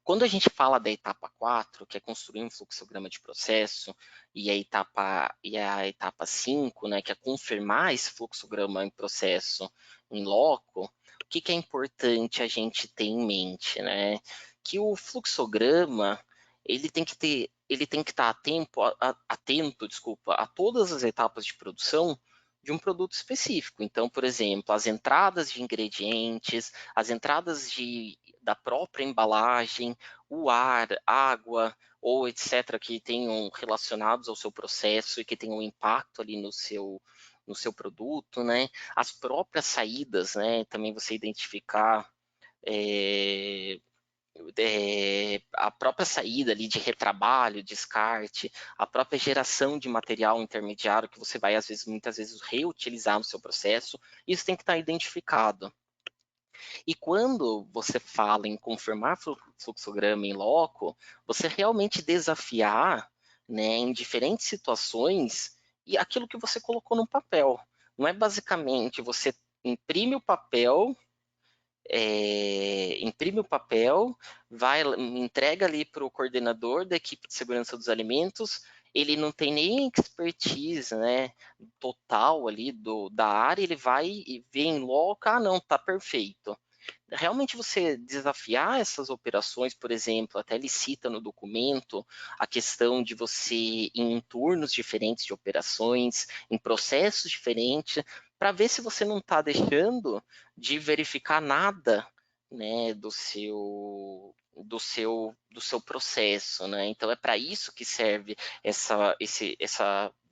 Quando a gente fala da etapa 4, que é construir um fluxograma de processo, e a etapa 5, né, que é confirmar esse fluxograma em processo em loco, o que é importante a gente ter em mente, né? Que o fluxograma ele tem que estar atento, a todas as etapas de produção de um produto específico. Então, por exemplo, as entradas de ingredientes, as entradas da própria embalagem, o ar, água, ou etc., que tenham relacionados ao seu processo e que tenham impacto ali no seu produto, né? As próprias saídas, né? Também você identificar a própria saída ali de retrabalho, descarte, a própria geração de material intermediário que você vai, muitas vezes, reutilizar no seu processo, isso tem que estar identificado. E quando você fala em confirmar fluxograma em loco, você realmente desafiar, né, em diferentes situações e aquilo que você colocou no papel. Não é basicamente você imprime o papel, entrega ali para o coordenador da equipe de segurança dos alimentos, ele não tem nem expertise, né, total ali da área, ele vai e vê em loco, não, tá perfeito. Realmente você desafiar essas operações, por exemplo, até ele cita no documento a questão de você em turnos diferentes de operações, em processos diferentes, para ver se você não está deixando de verificar nada, né, do seu processo, né? Então é para isso que serve essa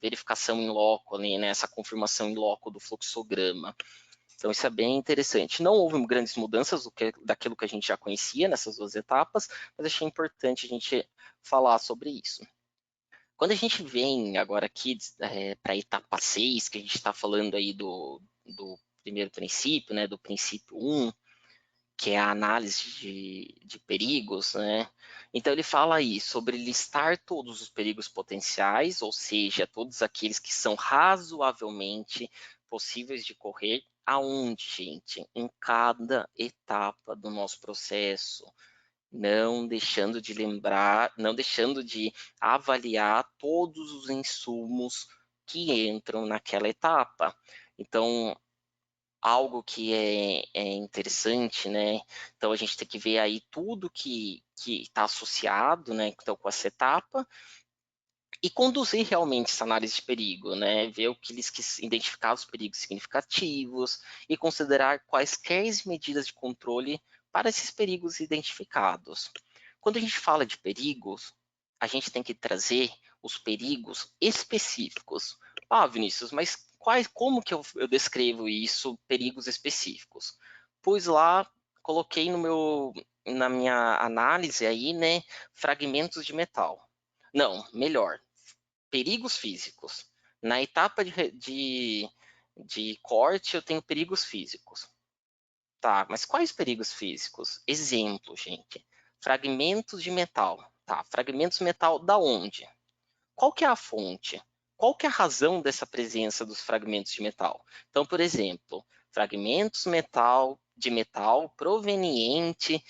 verificação em loco, né, essa confirmação em loco do fluxograma. Então, isso é bem interessante. Não houve grandes mudanças daquilo que a gente já conhecia nessas duas etapas, mas achei importante a gente falar sobre isso. Quando a gente vem agora aqui para a etapa 6, que a gente está falando aí do primeiro princípio, né, do princípio 1, que é a análise de perigos, né? Então, ele fala aí sobre listar todos os perigos potenciais, ou seja, todos aqueles que são razoavelmente possíveis de correr. Aonde, gente? Em cada etapa do nosso processo. Não deixando de lembrar, não deixando de avaliar todos os insumos que entram naquela etapa. Então, algo que é interessante, né? Então, a gente tem que ver aí tudo que está associado, né? Então, com essa etapa, e conduzir realmente essa análise de perigo, né? Ver identificar os perigos significativos e considerar quaisquer medidas de controle para esses perigos identificados. Quando a gente fala de perigos, a gente tem que trazer os perigos específicos. Vinícius, mas como que eu descrevo isso, perigos específicos? Pois lá, coloquei na minha análise aí, né, fragmentos de metal. Não, melhor, perigos físicos. Na etapa de corte, eu tenho perigos físicos. Tá, mas quais perigos físicos? Exemplo, gente. Fragmentos de metal. Tá, fragmentos de metal da onde? Qual que é a fonte? Qual que é a razão dessa presença dos fragmentos de metal? Então, por exemplo, fragmentos de metal proveniente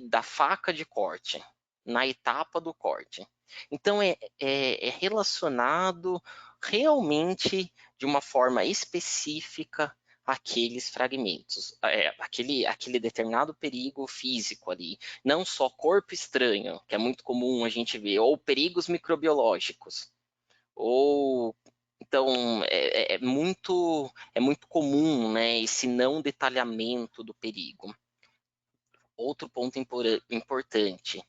da faca de corte, na etapa do corte. Então, é relacionado realmente de uma forma específica aqueles fragmentos, aquele determinado perigo físico ali, não só corpo estranho, que é muito comum a gente ver, ou perigos microbiológicos, ou então é muito comum, né, esse não detalhamento do perigo. Outro ponto importante,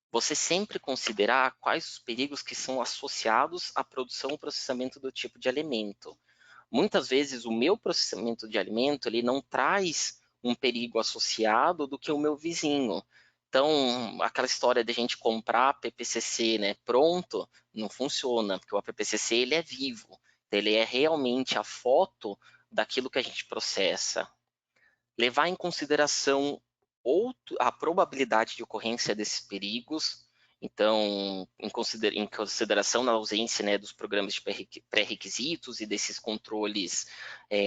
você sempre considerar quais os perigos que são associados à produção ou processamento do tipo de alimento. Muitas vezes o meu processamento de alimento ele não traz um perigo associado do que o meu vizinho. Então, aquela história de a gente comprar PPCC, né, pronto, não funciona, porque o PPCC ele é vivo, ele é realmente a foto daquilo que a gente processa. Levar em consideração a probabilidade de ocorrência desses perigos, então, em consideração na ausência, né, dos programas de pré-requisitos e desses controles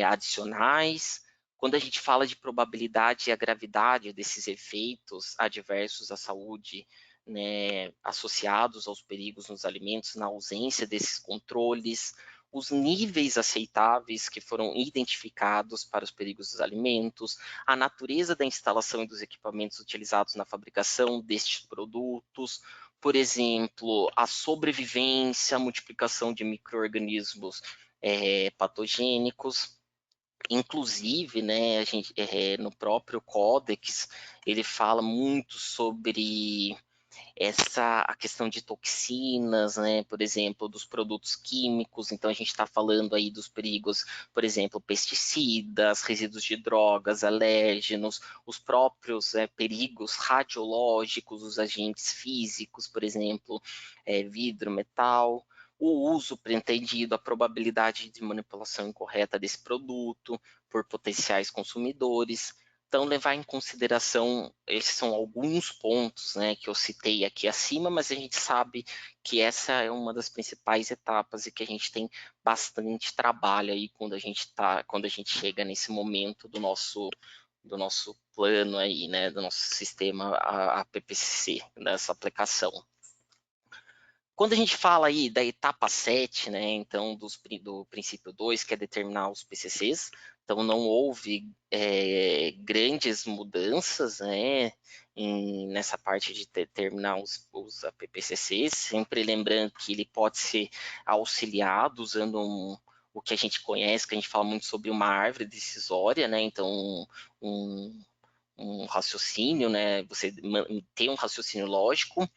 adicionais. Quando a gente fala de probabilidade e a gravidade desses efeitos adversos à saúde, né, associados aos perigos nos alimentos, na ausência desses controles, os níveis aceitáveis que foram identificados para os perigos dos alimentos, a natureza da instalação e dos equipamentos utilizados na fabricação destes produtos, por exemplo, a sobrevivência, a multiplicação de micro-organismos patogênicos. Inclusive, né, no próprio Códex, ele fala muito sobre a questão de toxinas, né, por exemplo, dos produtos químicos. Então, a gente está falando aí dos perigos, por exemplo, pesticidas, resíduos de drogas, alérgenos, os próprios perigos radiológicos, os agentes físicos, por exemplo, vidro, metal, o uso pretendido, a probabilidade de manipulação incorreta desse produto por potenciais consumidores. Então, levar em consideração, esses são alguns pontos, né, que eu citei aqui acima, mas a gente sabe que essa é uma das principais etapas e que a gente tem bastante trabalho aí quando a gente chega nesse momento do nosso plano aí, né, do nosso sistema a PPC, dessa aplicação. Quando a gente fala aí da etapa 7, né, então do princípio 2, que é determinar os PCCs, então não houve grandes mudanças, né, nessa parte de determinar os APPCCs, sempre lembrando que ele pode ser auxiliado usando o que a gente conhece, que a gente fala muito sobre uma árvore decisória, né, então um raciocínio, né, você tem um raciocínio lógico,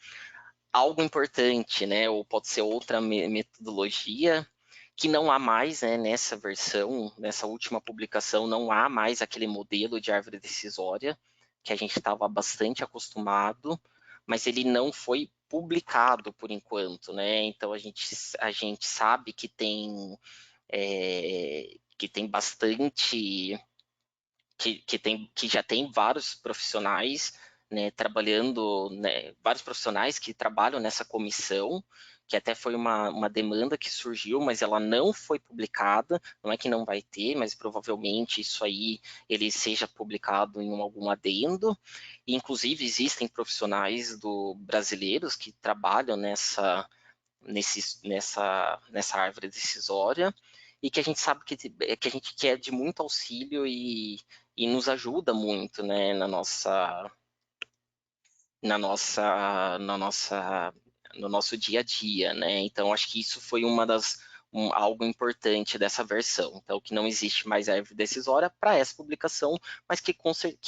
algo importante, né, ou pode ser outra metodologia, que não há mais, né, nessa versão, nessa última publicação, não há mais aquele modelo de árvore decisória, que a gente estava bastante acostumado, mas ele não foi publicado por enquanto, né, então a gente sabe que tem bastante, que já tem vários profissionais, né, trabalhando, né, vários profissionais que trabalham nessa comissão, que até foi uma demanda que surgiu, mas ela não foi publicada, não é que não vai ter, mas provavelmente isso aí ele seja publicado em algum adendo, e, inclusive existem profissionais brasileiros que trabalham nessa árvore decisória, e que a gente sabe que a gente quer de muito auxílio e nos ajuda muito, né, no nosso dia a dia, né? Então, acho que isso foi algo importante dessa versão. Então, que não existe mais árvore decisória para essa publicação, mas que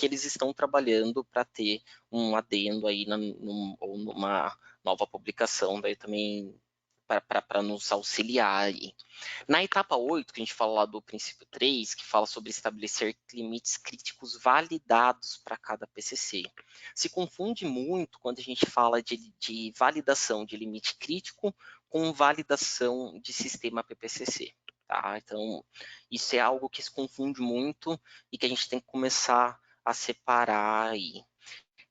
eles estão trabalhando para ter um adendo aí ou numa nova publicação, daí também para nos auxiliar aí. Na etapa 8, que a gente fala lá do princípio 3, que fala sobre estabelecer limites críticos validados para cada PCC. Se confunde muito quando a gente fala de validação de limite crítico com validação de sistema PPCC. Tá? Então, isso é algo que se confunde muito e que a gente tem que começar a separar aí.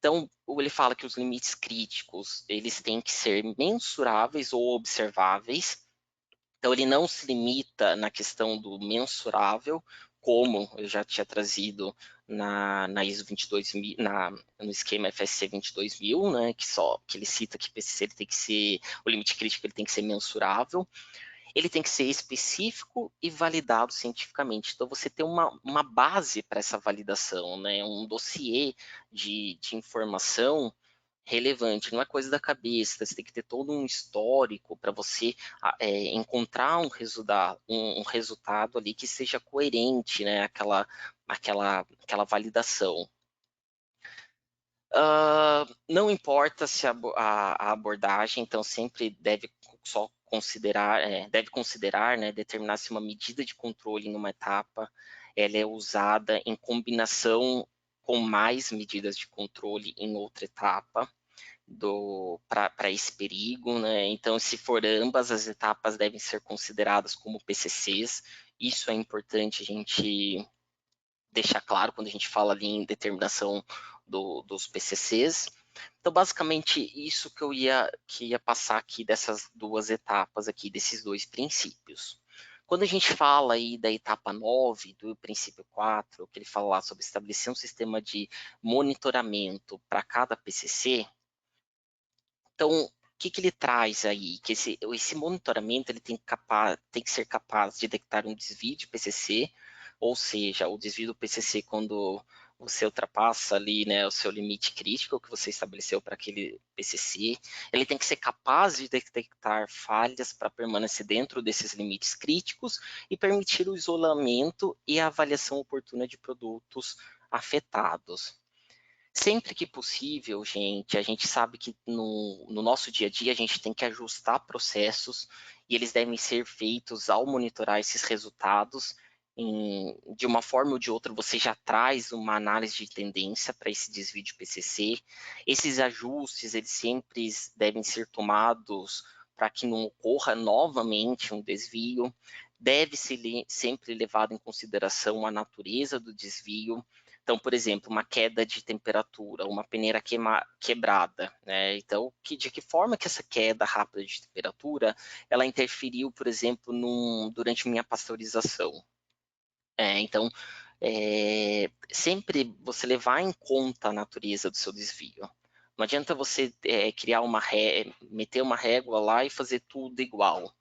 Então, ele fala que os limites críticos, eles têm que ser mensuráveis ou observáveis. Então, ele não se limita na questão do mensurável, como eu já tinha trazido na ISO 22000, no esquema FSC 22000, né, que ele cita que o PCC ele tem que ser, o limite crítico ele tem que ser mensurável. Ele tem que ser específico e validado cientificamente. Então, você tem uma base para essa validação, né? Um dossiê de informação relevante, não é coisa da cabeça, você tem que ter todo um histórico para você encontrar um resultado ali que seja coerente, né? Aquela validação. Não importa se a abordagem, então sempre deve só considerar, né, determinar se uma medida de controle em uma etapa ela é usada em combinação com mais medidas de controle em outra etapa para esse perigo, né? Então, se for ambas as etapas devem ser consideradas como PCCs. Isso é importante a gente deixar claro quando a gente fala ali em determinação dos PCCs. Então, basicamente, isso que ia passar aqui dessas duas etapas aqui, desses dois princípios. Quando a gente fala aí da etapa 9, do princípio 4, que ele fala lá sobre estabelecer um sistema de monitoramento para cada PCC, então, o que ele traz aí? Que esse monitoramento ele tem que ser capaz de detectar um desvio de PCC, ou seja, o desvio do PCC quando você ultrapassa ali, né, o seu limite crítico que você estabeleceu para aquele PCC. Ele tem que ser capaz de detectar falhas para permanecer dentro desses limites críticos e permitir o isolamento e a avaliação oportuna de produtos afetados. Sempre que possível, gente, a gente sabe que no nosso dia a dia a gente tem que ajustar processos e eles devem ser feitos ao monitorar esses resultados. De uma forma ou de outra, você já traz uma análise de tendência para esse desvio de PCC. Esses ajustes, eles sempre devem ser tomados para que não ocorra novamente um desvio. Deve ser sempre levado em consideração a natureza do desvio. Então, por exemplo, uma queda de temperatura, uma peneira quebrada, né? Então, de que forma que essa queda rápida de temperatura, ela interferiu, por exemplo, durante minha pasteurização? Então, sempre você levar em conta a natureza do seu desvio. Não adianta você meter uma régua lá e fazer tudo igual.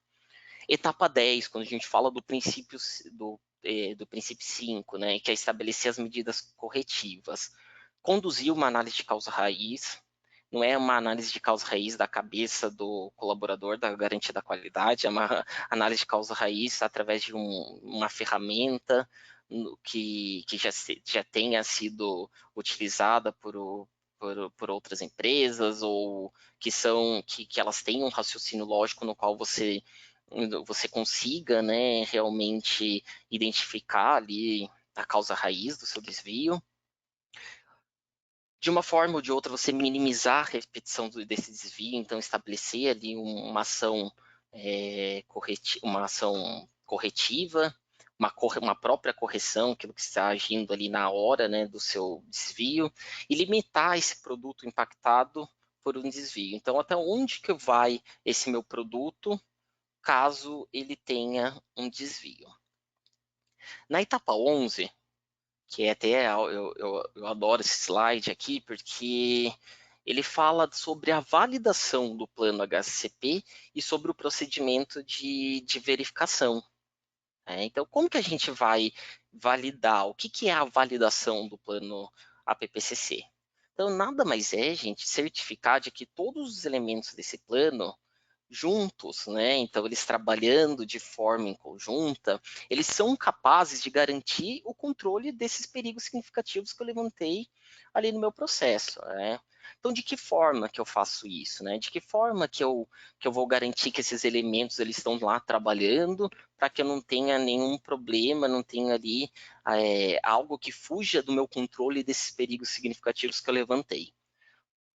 Etapa 10, quando a gente fala do princípio do princípio 5, né, que é estabelecer as medidas corretivas. Conduzir uma análise de causa-raiz, não é uma análise de causa-raiz da cabeça do colaborador da garantia da qualidade, é uma análise de causa-raiz através de uma ferramenta que já tenha sido utilizada por outras empresas ou que elas têm um raciocínio lógico no qual você consiga, né, realmente identificar ali a causa raiz do seu desvio. De uma forma ou de outra, você minimizar a repetição desse desvio, então estabelecer ali uma ação corretiva, uma própria correção, aquilo que está agindo ali na hora, né, do seu desvio, e limitar esse produto impactado por um desvio. Então, até onde que vai esse meu produto caso ele tenha um desvio? Na etapa 11, que é até eu adoro esse slide aqui, porque ele fala sobre a validação do plano HACCP e sobre o procedimento de verificação. Então, como que a gente vai validar? O que é a validação do plano APPCC? Então, nada mais é, gente, certificar de que todos os elementos desse plano juntos, né? Então, eles trabalhando de forma em conjunta, eles são capazes de garantir o controle desses perigos significativos que eu levantei ali no meu processo, né? Então, de que forma que eu faço isso, né? De que forma que eu vou garantir que esses elementos eles estão lá trabalhando para que eu não tenha nenhum problema, não tenha ali algo que fuja do meu controle desses perigos significativos que eu levantei.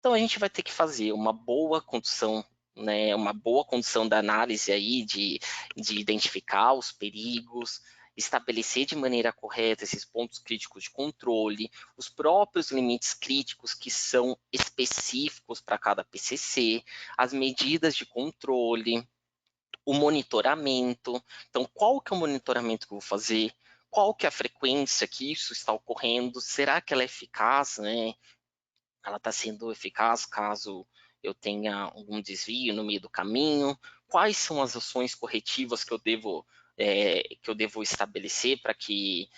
Então, a gente vai ter que fazer uma boa condução, né, uma boa condução da análise aí de identificar os perigos estabelecer de maneira correta esses pontos críticos de controle, os próprios limites críticos que são específicos para cada PCC, as medidas de controle, o monitoramento. Então, qual que é o monitoramento que eu vou fazer? Qual que é a frequência que isso está ocorrendo? Será que ela é eficaz, né? Ela está sendo eficaz caso eu tenha algum desvio no meio do caminho? Quais são as ações corretivas que eu devo estabelecer para que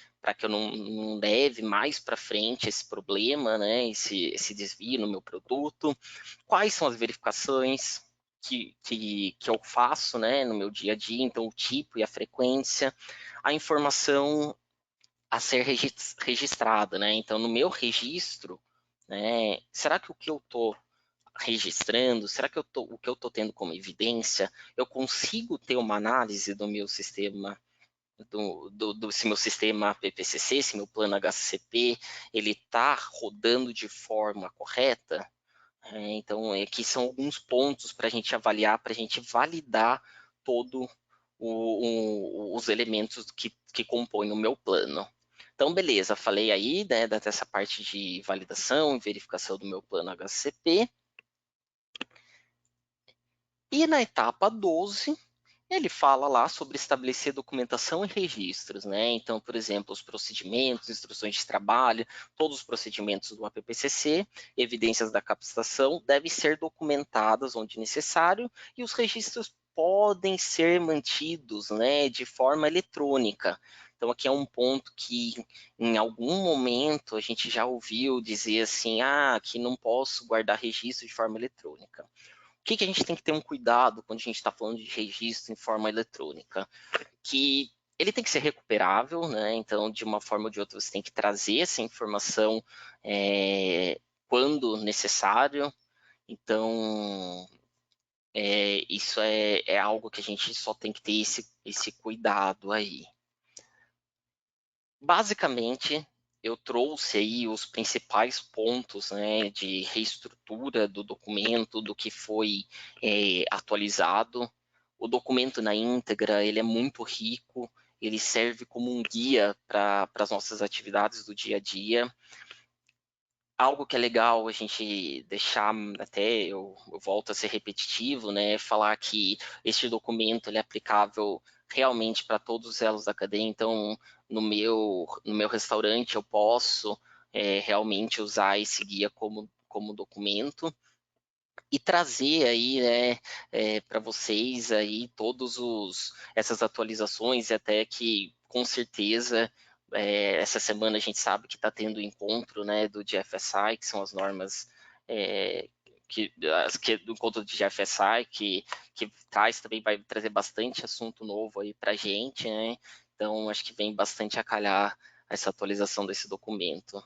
eu não leve mais para frente esse problema, né? Esse desvio no meu produto? Quais são as verificações que eu faço, né, no meu dia a dia? Então, o tipo e a frequência, a informação a ser registrada, né? Então, no meu registro, né, será que o que eu estou registrando, será que o que eu estou tendo como evidência, eu consigo ter uma análise do meu sistema, se meu sistema PPCC, se meu plano HCP, ele está rodando de forma correta? Então, aqui são alguns pontos para a gente avaliar, para a gente validar todo os elementos que compõem o meu plano. Então, beleza, falei aí, né, dessa parte de validação e verificação do meu plano HCP. E na etapa 12, ele fala lá sobre estabelecer documentação e registros, né? Então, por exemplo, os procedimentos, instruções de trabalho, todos os procedimentos do APPCC, evidências da capacitação devem ser documentadas onde necessário e os registros podem ser mantidos, né, de forma eletrônica. Então, aqui é um ponto que, em algum momento, a gente já ouviu dizer assim, que não posso guardar registro de forma eletrônica. O que a gente tem que ter um cuidado quando a gente está falando de registro em forma eletrônica? Que ele tem que ser recuperável, né? Então, de uma forma ou de outra, você tem que trazer essa informação quando necessário. Então, isso é algo que a gente só tem que ter esse cuidado aí. Basicamente, eu trouxe aí os principais pontos, né, de reestrutura do documento, do que foi atualizado. O documento na íntegra, ele é muito rico, ele serve como um guia para as nossas atividades do dia a dia. Algo que é legal a gente deixar, até eu volto a ser repetitivo, né, falar que este documento ele é aplicável realmente para todos os elos da cadeia. Então, no meu restaurante eu posso realmente usar esse guia como documento e trazer aí, né, para vocês aí essas atualizações, e até que com certeza essa semana a gente sabe que está tendo o encontro, né, do GFSI, que são as normas do encontro de GFSI, que traz também, vai trazer bastante assunto novo aí para a gente, né? Então acho que vem bastante a calhar essa atualização desse documento.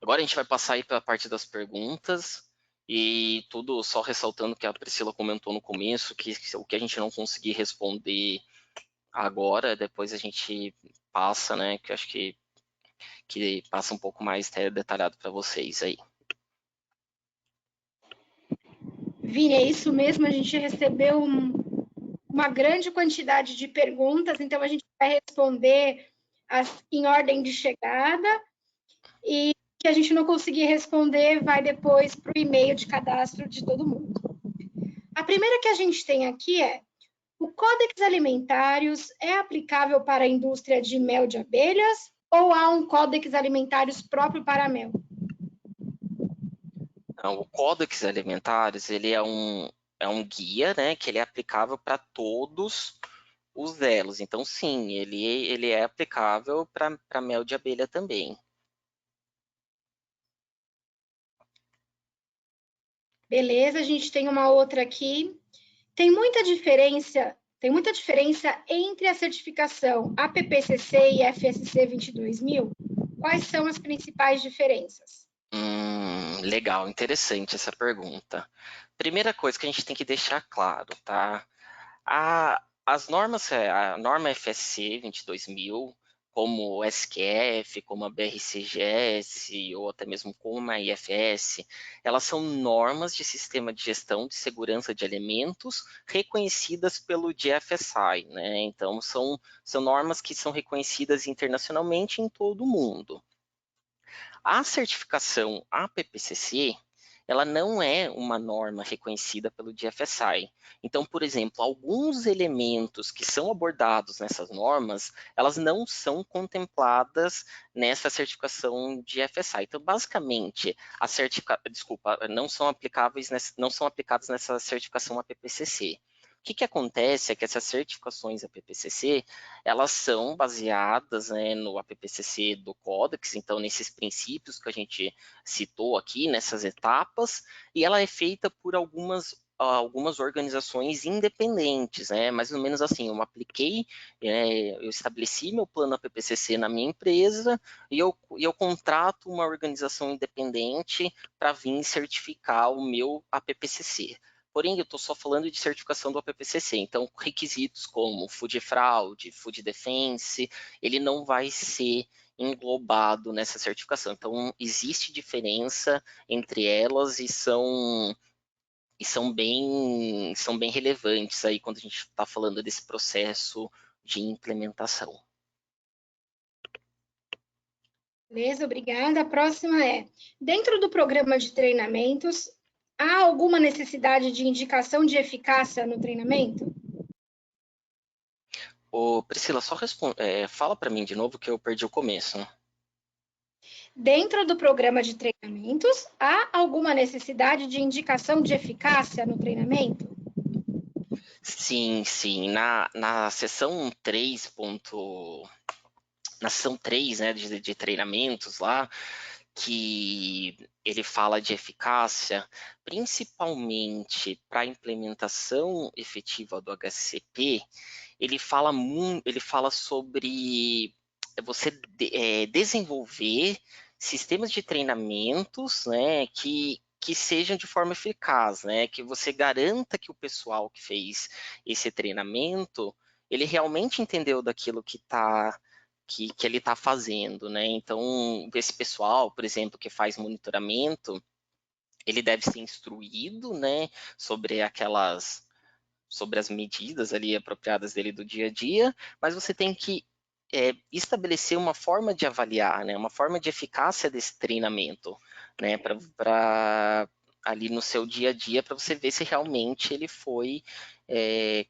Agora a gente vai passar aí para a parte das perguntas, e tudo só ressaltando que a Priscila comentou no começo, que o que a gente não conseguir responder agora, depois a gente passa, né, que eu acho que passa um pouco mais detalhado para vocês aí. Vini, é isso mesmo, a gente recebeu uma grande quantidade de perguntas, então a gente vai responder em ordem de chegada, e que a gente não conseguir responder vai depois para o e-mail de cadastro de todo mundo. A primeira que a gente tem aqui é: o Códex Alimentários é aplicável para a indústria de mel de abelhas ou há um Códex Alimentários próprio para mel? Então, o Códex Alimentários ele é um guia, né, que ele é aplicável para todos os elos. Então, sim, ele é aplicável para mel de abelha também. Beleza, a gente tem uma outra aqui. Tem muita diferença entre a certificação APPCC e FSC 22000? Quais são as principais diferenças? Legal, interessante essa pergunta. Primeira coisa que a gente tem que deixar claro, tá? As normas, a norma FSC 22000, como o SQF, como a BRCGS, ou até mesmo como a IFS, elas são normas de sistema de gestão de segurança de alimentos reconhecidas pelo GFSI, né? Então, são normas que são reconhecidas internacionalmente em todo o mundo. A certificação APPCC, ela não é uma norma reconhecida pelo GFSI. Então, por exemplo, alguns elementos que são abordados nessas normas, elas não são contempladas nessa certificação GFSI. Então, basicamente, não são aplicados nessa certificação APPCC. O que acontece é que essas certificações APPCC, elas são baseadas, né, no APPCC do Codex, então nesses princípios que a gente citou aqui, nessas etapas, e ela é feita por algumas organizações independentes, né? Mais ou menos assim, eu estabeleci meu plano APPCC na minha empresa e eu contrato uma organização independente para vir certificar o meu APPCC. Porém, eu estou só falando de certificação do APPCC, então requisitos como Food Fraud, Food Defense, ele não vai ser englobado nessa certificação. Então, existe diferença entre elas e são bem relevantes aí quando a gente está falando desse processo de implementação. Beleza, obrigada. A próxima é: dentro do programa de treinamentos, há alguma necessidade de indicação de eficácia no treinamento? Ô, Priscila, só fala para mim de novo que eu perdi o começo. Dentro do programa de treinamentos, há alguma necessidade de indicação de eficácia no treinamento? Sim, sim. Na seção 3, na seção 3, né, de treinamentos lá, que ele fala de eficácia, principalmente para a implementação efetiva do HCP, ele fala sobre você desenvolver sistemas de treinamentos, né, que sejam de forma eficaz, né, que você garanta que o pessoal que fez esse treinamento, ele realmente entendeu daquilo que ele está fazendo, né? Então, esse pessoal, por exemplo, que faz monitoramento, ele deve ser instruído, né, sobre as medidas ali apropriadas dele do dia a dia, mas você tem que estabelecer uma forma de avaliar, né, uma forma de eficácia desse treinamento, né, para ali no seu dia a dia, para você ver se realmente ele foi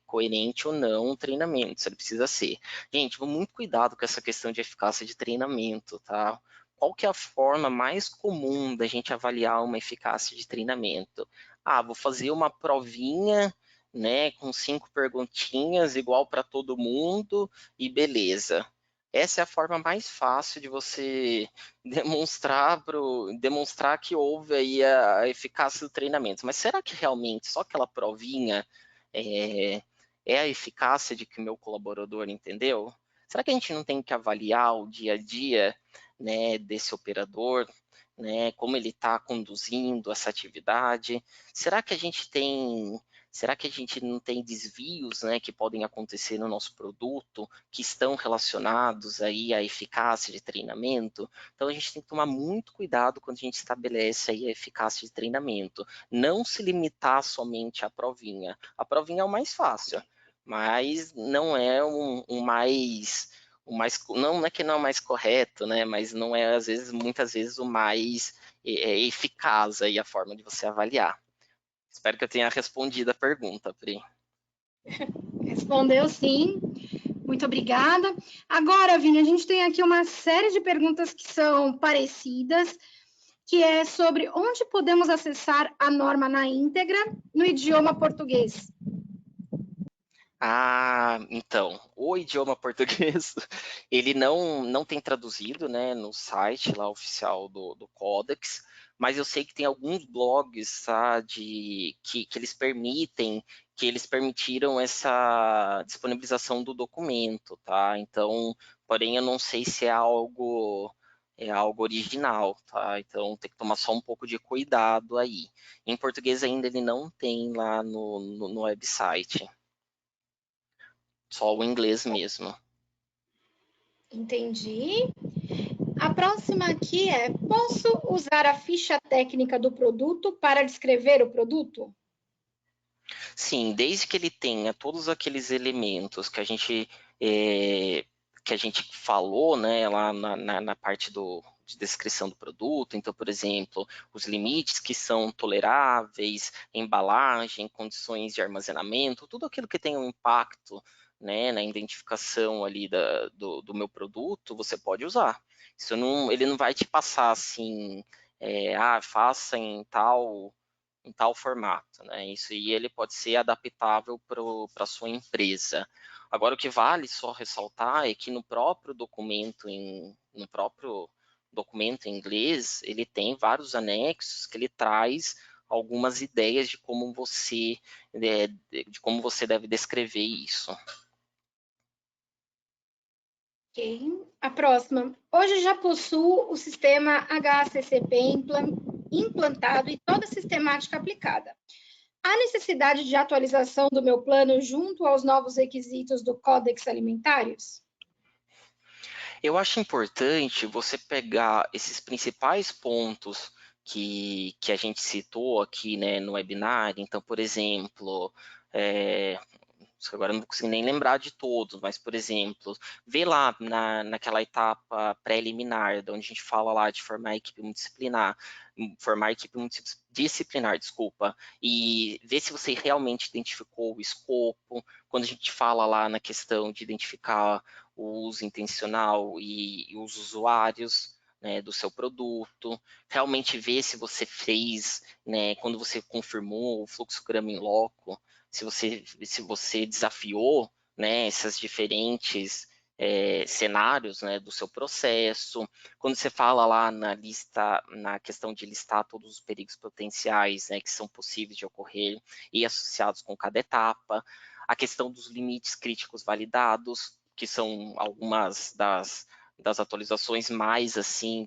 coerente ou não o treinamento, se ele precisa ser. Gente, vou muito cuidado com essa questão de eficácia de treinamento, tá? Qual que é a forma mais comum da gente avaliar uma eficácia de treinamento? Ah, vou fazer uma provinha, né, com 5 perguntinhas igual para todo mundo e beleza. Essa é a forma mais fácil de você demonstrar que houve aí a eficácia do treinamento. Mas será que realmente só aquela provinha é a eficácia de que o meu colaborador entendeu? Será que a gente não tem que avaliar o dia a dia, né, desse operador, né, como ele está conduzindo essa atividade? Será que a gente não tem desvios, né, que podem acontecer no nosso produto que estão relacionados aí à eficácia de treinamento? Então a gente tem que tomar muito cuidado quando a gente estabelece aí a eficácia de treinamento. Não se limitar somente à provinha. A provinha é o mais fácil, mas não é não é que não é o mais correto, né? Mas não é muitas vezes o mais eficaz aí a forma de você avaliar. Espero que eu tenha respondido a pergunta, Pri. Respondeu sim. Muito obrigada. Agora, Vini, a gente tem aqui uma série de perguntas que são parecidas, que é sobre onde podemos acessar a norma na íntegra no idioma português. Ah, então, o idioma português, ele não tem traduzido, né, no site lá oficial do Codex, mas eu sei que tem alguns blogs, tá, que eles permitiram essa disponibilização do documento, tá? Então, porém, eu não sei se é algo original, tá? Então, tem que tomar só um pouco de cuidado aí. Em português ainda ele não tem lá no website. Só o inglês mesmo. Entendi. A próxima aqui é: posso usar a ficha técnica do produto para descrever o produto? Sim, desde que ele tenha todos aqueles elementos que a gente falou, né, lá na parte de descrição do produto. Então, por exemplo, os limites que são toleráveis, embalagem, condições de armazenamento, tudo aquilo que tem um impacto, né, na identificação ali do meu produto, você pode usar. Ele não vai te passar assim, faça em tal formato, né? Isso aí ele pode ser adaptável para a sua empresa. Agora, o que vale só ressaltar é que no próprio documento em inglês, ele tem vários anexos que ele traz algumas ideias de como você deve descrever isso. Ok. A próxima. Hoje já possuo o sistema HACCP implantado e toda a sistemática aplicada. Há necessidade de atualização do meu plano junto aos novos requisitos do Códex Alimentários? Eu acho importante você pegar esses principais pontos que a gente citou aqui, né, no webinar. Então, por exemplo, agora eu não consigo nem lembrar de todos, mas, por exemplo, vê lá naquela etapa pré-eliminar, onde a gente fala lá de formar equipe multidisciplinar, desculpa, e ver se você realmente identificou o escopo. Quando a gente fala lá na questão de identificar o uso intencional e os usuários, né, do seu produto, realmente ver se você fez, né, quando você confirmou o fluxograma em loco, se você desafiou, né, esses diferentes cenários, né, do seu processo. Quando você fala lá na questão de listar todos os perigos potenciais, né, que são possíveis de ocorrer e associados com cada etapa, a questão dos limites críticos validados, que são algumas das atualizações mais assim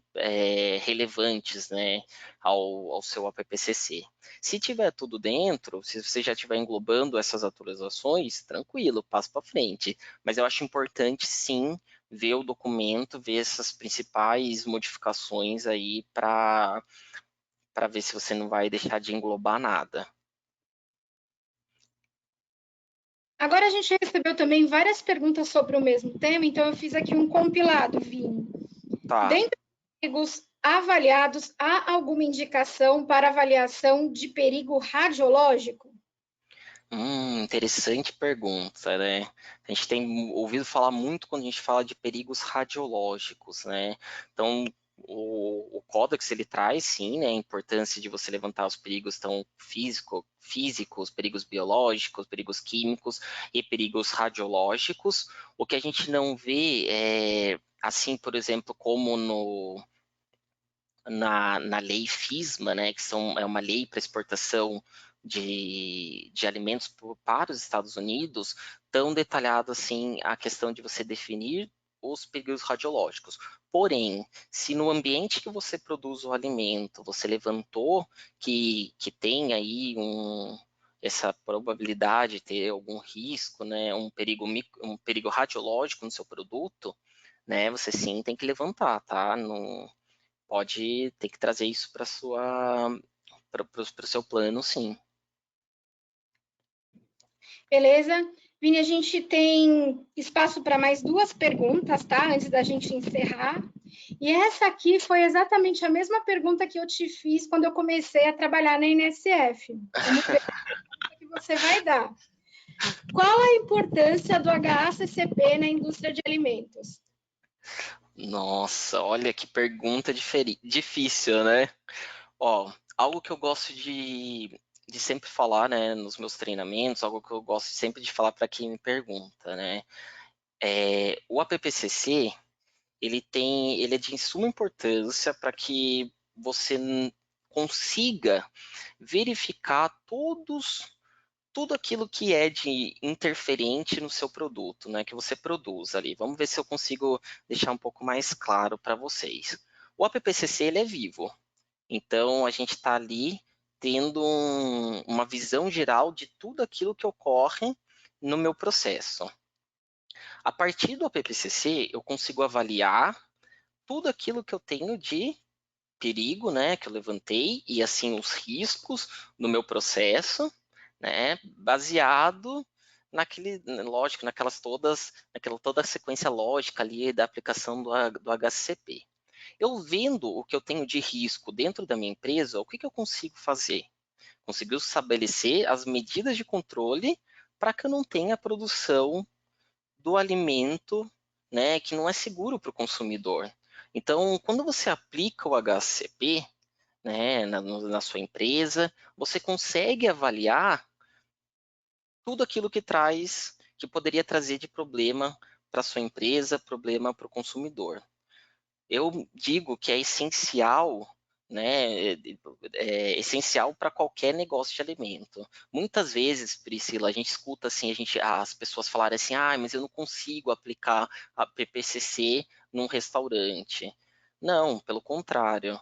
relevantes, né, ao seu APPCC. Se tiver tudo dentro, se você já estiver englobando essas atualizações, tranquilo, passo para frente. Mas eu acho importante sim ver o documento, ver essas principais modificações aí para ver se você não vai deixar de englobar nada. Agora a gente recebeu também várias perguntas sobre o mesmo tema, então eu fiz aqui um compilado, Vini. Tá. Dentre os perigos avaliados, há alguma indicação para avaliação de perigo radiológico? Interessante pergunta, né? A gente tem ouvido falar muito quando a gente fala de perigos radiológicos, né? Então, o Codex, ele traz, sim, né, a importância de você levantar os perigos tão físicos, perigos biológicos, perigos químicos e perigos radiológicos. O que a gente não vê é, assim, por exemplo, como na lei FISMA, né, que é uma lei para exportação de alimentos para os Estados Unidos, tão detalhado assim a questão de você definir os perigos radiológicos. Porém, se no ambiente que você produz o alimento, você levantou que tem aí essa probabilidade de ter algum risco, né, um perigo radiológico no seu produto, né, você sim tem que levantar, tá? Não, pode ter que trazer isso para o seu plano, sim. Beleza? Vini, a gente tem espaço para mais duas perguntas, tá? Antes da gente encerrar. E essa aqui foi exatamente a mesma pergunta que eu te fiz quando eu comecei a trabalhar na NSF. Vamos ver o que você vai dar. Qual a importância do HACCP na indústria de alimentos? Nossa, olha que pergunta difícil, né? Ó, algo que eu gosto de sempre falar, né, nos meus treinamentos, algo que eu gosto sempre de falar para quem me pergunta, né? O APPCC, ele é de suma importância para que você consiga verificar tudo aquilo que é de interferente no seu produto, né, que você produz ali. Vamos ver se eu consigo deixar um pouco mais claro para vocês. O APPCC ele é vivo, então a gente está ali tendo uma visão geral de tudo aquilo que ocorre no meu processo. A partir do APPCC, eu consigo avaliar tudo aquilo que eu tenho de perigo, né, que eu levantei, e assim os riscos no meu processo, né, baseado lógico, naquela toda a sequência lógica ali da aplicação do HCP. Eu vendo o que eu tenho de risco dentro da minha empresa, o que eu consigo fazer? Consigo estabelecer as medidas de controle para que eu não tenha a produção do alimento, né, que não é seguro para o consumidor. Então, quando você aplica o HACCP, né, na sua empresa, você consegue avaliar tudo aquilo que poderia trazer de problema para a sua empresa, problema para o consumidor. Eu digo que é essencial, né, é essencial para qualquer negócio de alimento. Muitas vezes, Priscila, a gente escuta assim, as pessoas falarem assim, mas eu não consigo aplicar a PPCC num restaurante. Não, pelo contrário,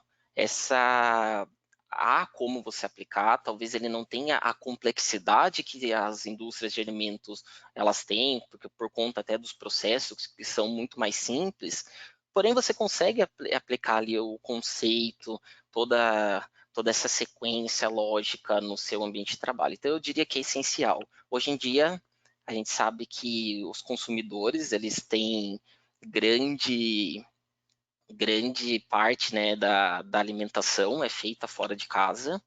há como você aplicar, talvez ele não tenha a complexidade que as indústrias de alimentos elas têm, porque por conta até dos processos que são muito mais simples, porém você consegue aplicar ali o conceito, toda essa sequência lógica no seu ambiente de trabalho. Então eu diria que é essencial. Hoje em dia a gente sabe que os consumidores eles têm grande parte, né, da alimentação é feita fora de casa.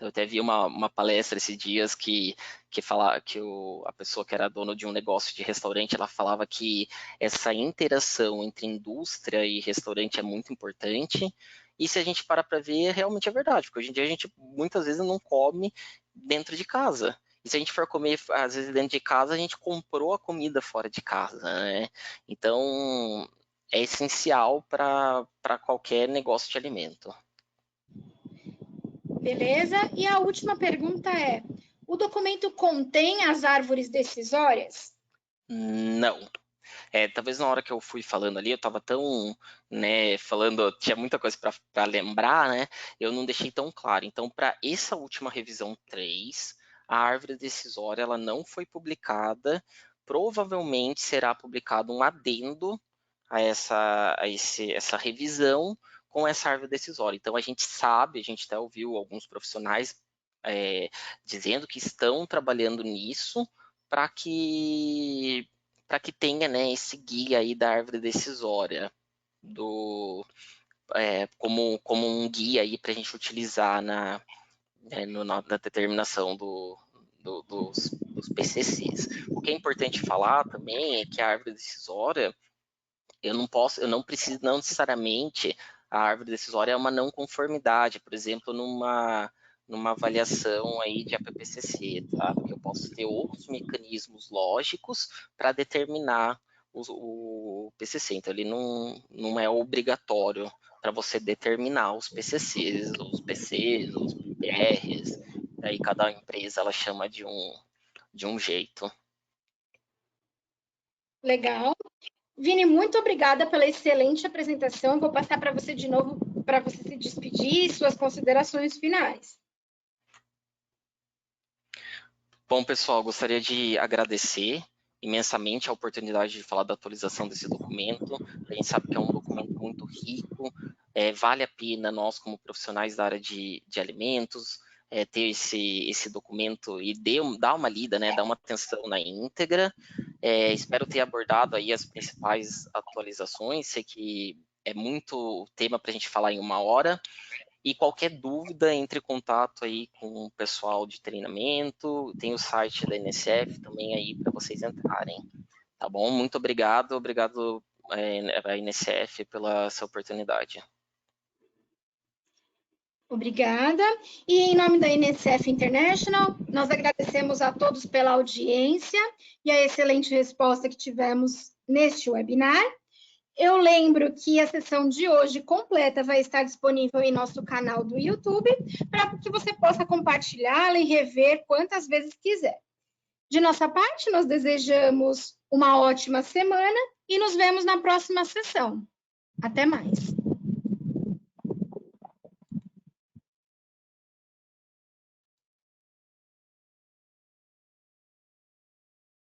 Eu até vi uma palestra esses dias que fala que a pessoa que era dona de um negócio de restaurante, ela falava que essa interação entre indústria e restaurante é muito importante. E se a gente parar para ver, realmente é verdade, porque hoje em dia a gente muitas vezes não come dentro de casa. E se a gente for comer, às vezes, dentro de casa, a gente comprou a comida fora de casa, né? Então, é essencial para qualquer negócio de alimento. Beleza? E a última pergunta é: o documento contém as árvores decisórias? Não. Talvez na hora que eu fui falando ali, eu estava tão, né, falando, tinha muita coisa para lembrar, né, eu não deixei tão claro. Então, para essa última revisão 3, a árvore decisória ela não foi publicada, provavelmente será publicado um adendo a essa revisão com essa árvore decisória. Então, a gente até ouviu alguns profissionais dizendo que estão trabalhando nisso para que tenha, né, esse guia aí da árvore decisória como um guia aí para a gente utilizar na determinação dos PCCs. O que é importante falar também é que a árvore decisória eu não preciso, não necessariamente a árvore decisória é uma não conformidade, por exemplo, numa avaliação aí de APPCC, tá? Porque eu posso ter outros mecanismos lógicos para determinar o PCC, então ele não é obrigatório para você determinar os PCCs, os PCs, os PRs, aí cada empresa ela chama de um jeito. Legal. Vini, muito obrigada pela excelente apresentação. Eu vou passar para você de novo para você se despedir e suas considerações finais. Bom, pessoal, gostaria de agradecer imensamente a oportunidade de falar da atualização desse documento. A gente sabe que é um documento muito rico, vale a pena nós, como profissionais da área de alimentos, ter esse documento e dar uma lida, né, dar uma atenção na íntegra. Espero ter abordado aí as principais atualizações, sei que é muito tema para a gente falar em 1 hora, e qualquer dúvida, entre em contato aí com o pessoal de treinamento, tem o site da NSF também aí para vocês entrarem, tá bom? Muito obrigado a NSF pela essa oportunidade. Obrigada. E em nome da NSF International, nós agradecemos a todos pela audiência e a excelente resposta que tivemos neste webinar. Eu lembro que a sessão de hoje completa vai estar disponível em nosso canal do YouTube, para que você possa compartilhá-la e rever quantas vezes quiser. De nossa parte, nós desejamos uma ótima semana e nos vemos na próxima sessão. Até mais.